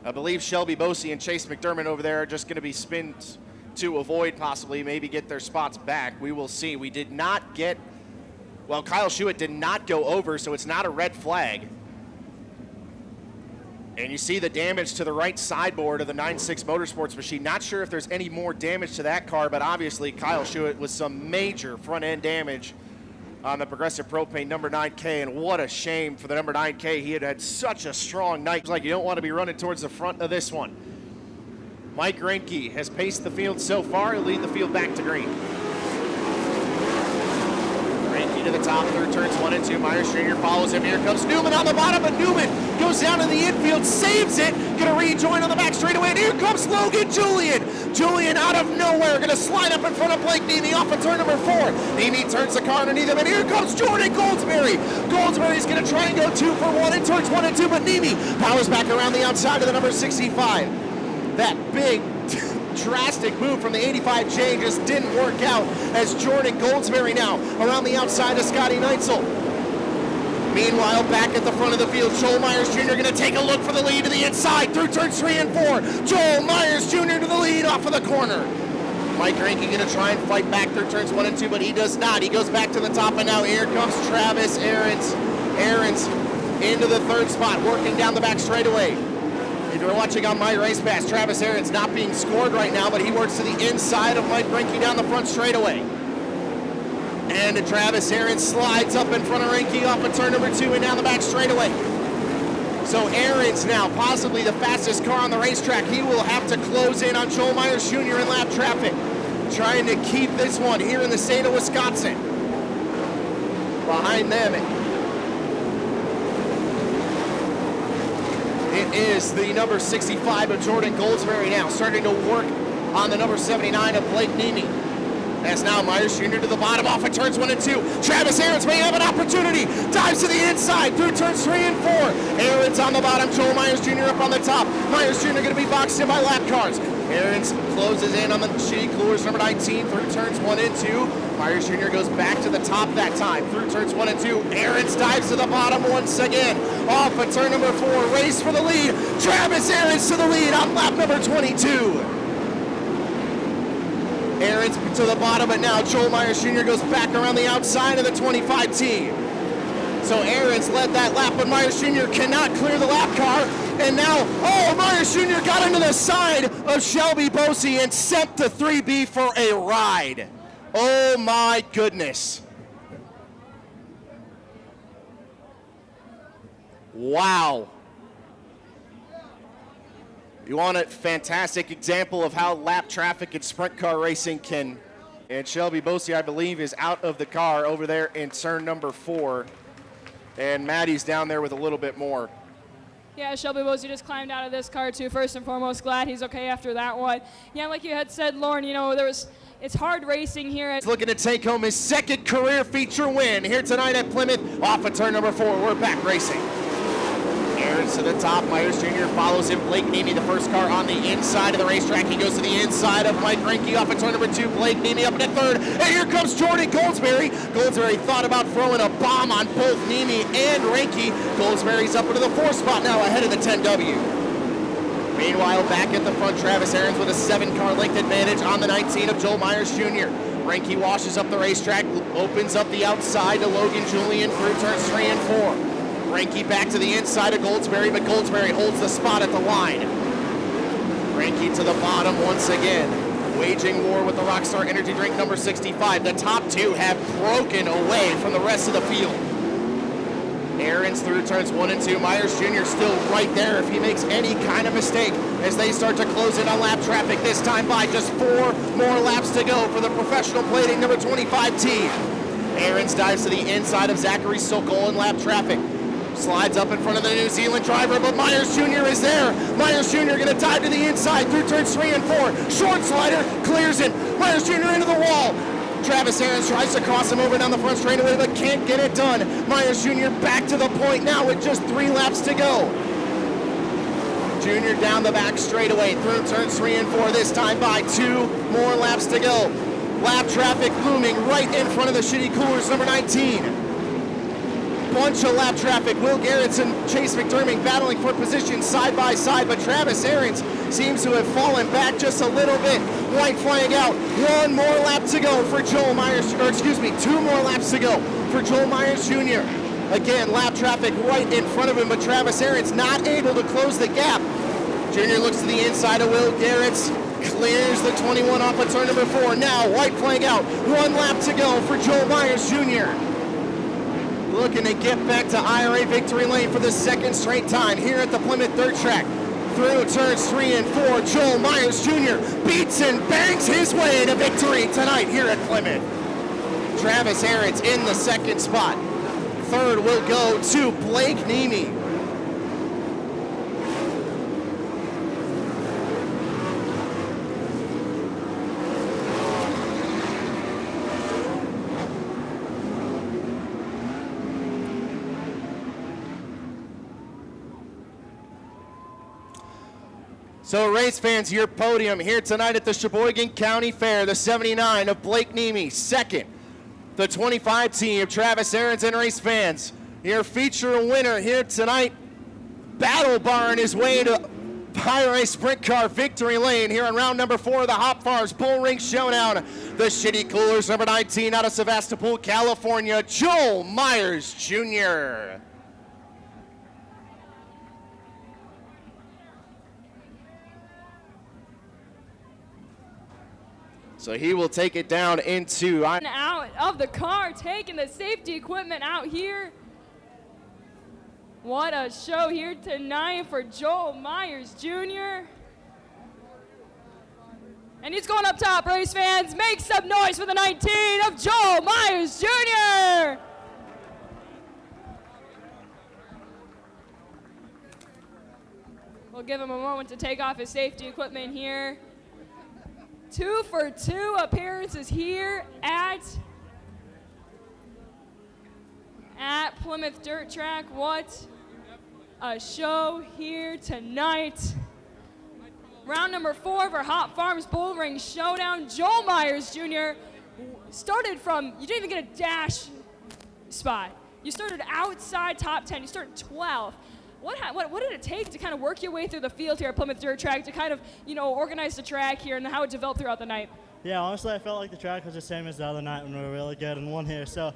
I believe Shelby Bosey and Chase McDermott over there are just going to be spinned to avoid possibly maybe get their spots back. We will see. We did not get Well, Kyle Schuett did not go over, so it's not a red flag. And you see the damage to the right sideboard of the 9.6 Motorsports machine. Not sure if there's any more damage to that car, but obviously Kyle Schuett with some major front-end damage on the Progressive Propane number 9K, and what a shame for the number 9K. He had had such a strong night. It's like you don't want to be running towards the front of this one. Mike Reinke has paced the field so far. He'll lead the field back to green. Reinke to the top, third turns 1 and 2. Myers Jr. follows him. Here comes Newman on the bottom, but Newman goes down in the infield, saves it. Gonna rejoin on the back straightaway, and here comes Logan Julian. Julian out of nowhere, gonna slide up in front of Blake Nemi off of turn number 4. Nemi turns the car underneath him, and here comes Jordan Goldsberry. Goldsberry's gonna try and go 2 for 1 in turns 1 and 2, but Nemi powers back around the outside of the number 65. That big, drastic move from the 85J just didn't work out, as Jordan Goldsberry now around the outside of Scotty Neitzel. Meanwhile, back at the front of the field, Joel Myers Jr. going to take a look for the lead to the inside through turns 3 and 4. Joel Myers Jr. to the lead off of the corner. Mike Reinke going to try and fight back through turns 1 and 2, but he does not. He goes back to the top, and now here comes Travis Ahrens. Ahrens into the third spot, working down the back straightaway. If you're watching on My Race Pass, Travis Ahrens not being scored right now, but he works to the inside of Mike Reinke down the front straightaway. And Travis Ahrens slides up in front of Reinke off of turn number 2 and down the back straightaway. So Ahrens now possibly the fastest car on the racetrack. He will have to close in on Joel Myers Jr. in lap traffic, trying to keep this one here in the state of Wisconsin. Behind them, it is the number 65 of Jordan Goldsberry now, starting to work on the number 79 of Blake Nemi. As now Myers Jr. to the bottom off of turns 1 and 2. Travis Ahrens may have an opportunity. Dives to the inside through turns 3 and 4. Ahrens on the bottom. Joel Myers Jr. up on the top. Myers Jr. going to be boxed in by lap cars. Ahrens closes in on the shitty coolers number 19 through turns 1 and 2. Myers Jr. goes back to the top that time through turns 1 and 2. Ahrens dives to the bottom once again. Off of turn number 4. Race for the lead. Travis Ahrens to the lead on lap number 22. Ahrens to the bottom, but now Joel Myers Jr. goes back around the outside of the 25 team. So Ahrens led that lap, but Myers Jr. cannot clear the lap car. And now, Myers Jr. got into the side of Shelby Bosey and sent the 3B for a ride. Oh my goodness. Wow. You want a fantastic example of how lap traffic and sprint car racing can. And Shelby Bosey, I believe, is out of the car over there in turn number 4. And Maddie's down there with a little bit more. Yeah, Shelby Bosey just climbed out of this car too. First and foremost, glad he's okay after that one. Yeah, like you had said, Lauren, it's hard racing here. He's looking to take home his second career feature win here tonight at Plymouth off of turn number 4. We're back racing. Ahrens to the top. Myers Jr. follows him. Blake Nemi, the first car on the inside of the racetrack. He goes to the inside of Mike Reinke off of turn number 2. Blake Nemi up in third. And here comes Jordan Goldsberry. Goldsberry thought about throwing a bomb on both Nemi and Reinke. Goldsberry's up into the 4th spot now ahead of the 10W. Meanwhile, back at the front, Travis Ahrens with a 7-car length advantage on the 19 of Joel Myers Jr. Reinke washes up the racetrack, opens up the outside to Logan Julian through turns 3 and 4. Reinke back to the inside of Goldsberry, but Goldsberry holds the spot at the line. Reinke to the bottom once again, waging war with the Rockstar Energy Drink number 65. The top 2 have broken away from the rest of the field. Ahrens through turns 1 and 2. Myers Jr. still right there if he makes any kind of mistake as they start to close in on lap traffic, this time by just 4 more laps to go for the professional plating number 25 team. Ahrens dives to the inside of Zachary Sokol in lap traffic. Slides up in front of the New Zealand driver, but Myers Jr. is there. Myers Jr. going to dive to the inside through turns 3 and 4. Short slider, clears it. Myers Jr. into the wall. Travis Ahrens tries to cross him over down the front straightaway, but can't get it done. Myers Jr. back to the point now with just 3 laps to go. Jr. down the back straightaway through turns 3 and 4, this time by 2 more laps to go. Lap traffic looming right in front of the shitty coolers number 19. bunch of lap traffic. Will Garrett's and Chase McDermott battling for position side by side, but Travis Ahrens seems to have fallen back just a little bit. White flag out. One more lap to go for Joel Myers, or excuse me, 2 more laps to go for Joel Myers Jr. Again, lap traffic right in front of him, but Travis Ahrens not able to close the gap. Junior looks to the inside of Will Garrett's, clears the 21 off of turn number 4. Now, white flag out. 1 lap to go for Joel Myers Jr. Looking to get back to IRA victory lane for the 2nd straight time here at the Plymouth Dirt Track. Through turns 3 and 4, Joel Myers Jr. beats and bangs his way to victory tonight here at Plymouth. Travis Ahrens in the 2nd spot. 3rd will go to Blake Nemi. So race fans, your podium here tonight at the Sheboygan County Fair, the 79 of Blake Nemi, 2nd. The 25 team of Travis Ahrens, and race fans, your feature winner here tonight, Battle Barn his way to IRA Sprint Car victory lane here on round number 4 of the Hop Farms Bull Ring Showdown. The Shitty Coolers, number 19 out of Sevastopol, California, Joel Myers Jr. So he will take it down into... Out of the car, taking the safety equipment out here. What a show here tonight for Joel Myers Jr. And he's going up top, race fans. Make some noise for the 19 of Joel Myers Jr. We'll give him a moment to take off his safety equipment here. 2 for 2 appearances here at Plymouth Dirt Track. What a show here tonight. Round number 4 for Hop Farms Bull Ring Showdown. Joel Myers Jr. started from, you didn't even get a dash spot. You started outside top 10. You started 12th. What did it take to kind of work your way through the field here at Plymouth Dirt Track to kind of, organize the track here and how it developed throughout the night? Yeah, honestly, I felt like the track was the same as the other night when we were really good and won here. So,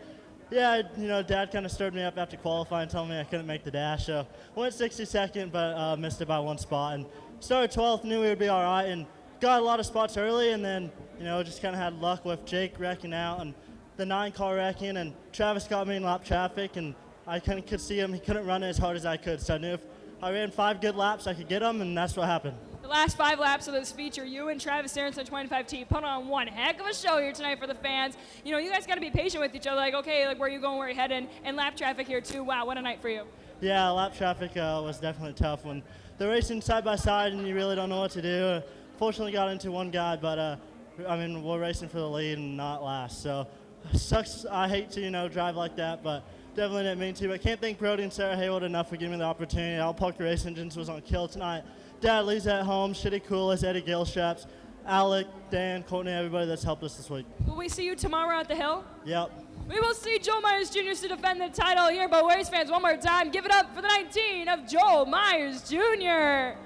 yeah, Dad kind of stirred me up after qualifying, telling me I couldn't make the dash. So, went 62nd, but missed it by 1 spot. And started 12th, knew we would be all right, and got a lot of spots early, and then, just kind of had luck with Jake wrecking out and the 9-car wrecking, and Travis got me in lap traffic, and I could see him. He couldn't run it as hard as I could, so I knew if I ran 5 good laps, I could get him, and that's what happened. The last 5 laps of this feature, you and Travis Ahrens on 25T put on one heck of a show here tonight for the fans. You guys got to be patient with each other. Okay, where are you going, where are you heading? And lap traffic here, too. Wow, what a night for you. Yeah, lap traffic was definitely tough when they're racing side by side and you really don't know what to do. Fortunately, got into one guy, but, we're racing for the lead and not last. So, sucks. I hate to, drive like that, but definitely didn't mean to. But can't thank Brody and Sarah Haywood enough for giving me the opportunity. Al Parker Race Engines was on kill tonight. Dad, Lee's at home. Shitty Coolest, Eddie Gilstraps, Alec, Dan, Courtney, everybody that's helped us this week. Will we see you tomorrow at the Hill? Yep. We will see Joel Myers Jr. to defend the title here, but race fans, one more time, give it up for the 19 of Joel Myers Jr.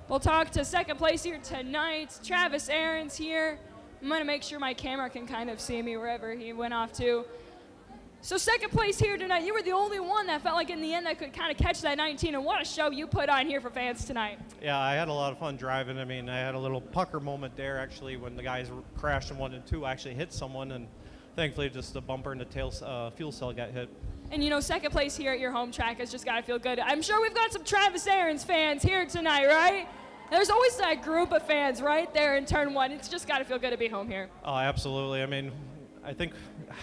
We'll talk to 2nd place here tonight. Travis Ahrens here. I'm going to make sure my camera can kind of see me wherever he went off to. So 2nd place here tonight, you were the only one that felt like in the end that could kind of catch that 19, and what a show you put on here for fans tonight. Yeah, I had a lot of fun driving. I had a little pucker moment there actually when the guys crashed in 1 and 2. I actually hit someone, and thankfully just the bumper and the tail fuel cell got hit. And 2nd place here at your home track has just got to feel good. I'm sure we've got some Travis Ahrens fans here tonight, right? There's always that group of fans right there in turn 1. It's just got to feel good to be home here. Oh, absolutely. I think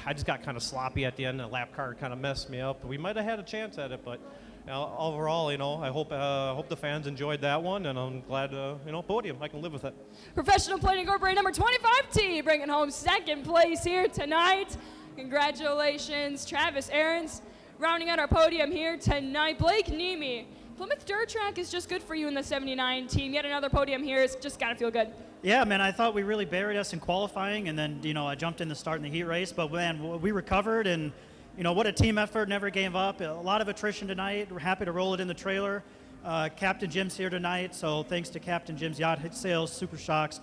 I just got kind of sloppy at the end. The lap car kind of messed me up. We might have had a chance at it, but overall, I hope the fans enjoyed that one, and I'm glad, podium. I can live with it. Professional Plate Incorporated number 25T bringing home 2nd place here tonight. Congratulations, Travis Ahrens. Rounding out our podium here tonight, Blake Nemi. Plymouth Dirt Track is just good for you in the 79 team. Yet another podium here. It's just got to feel good. Yeah, man, I thought we really buried us in qualifying, and then, I jumped in the start in the heat race. But, man, we recovered, and, what a team effort, never gave up. A lot of attrition tonight. We're happy to roll it in the trailer. Captain Jim's here tonight, so thanks to Captain Jim's Yacht Sales, Super Shocks,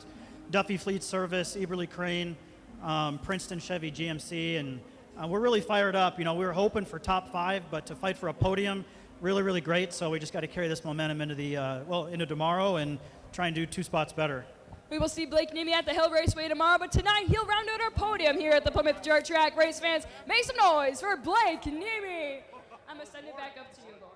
Duffy Fleet Service, Eberly Crane, Princeton Chevy GMC, and we're really fired up. We were hoping for top 5, but to fight for a podium, really, really great. So we just got to carry this momentum into into tomorrow and try and do 2 spots better. We will see Blake Nemi at the Hill Raceway tomorrow, but tonight he'll round out our podium here at the Plymouth Dirt Track. Race fans, make some noise for Blake Nemi. I'm going to send it back up to you, Lord.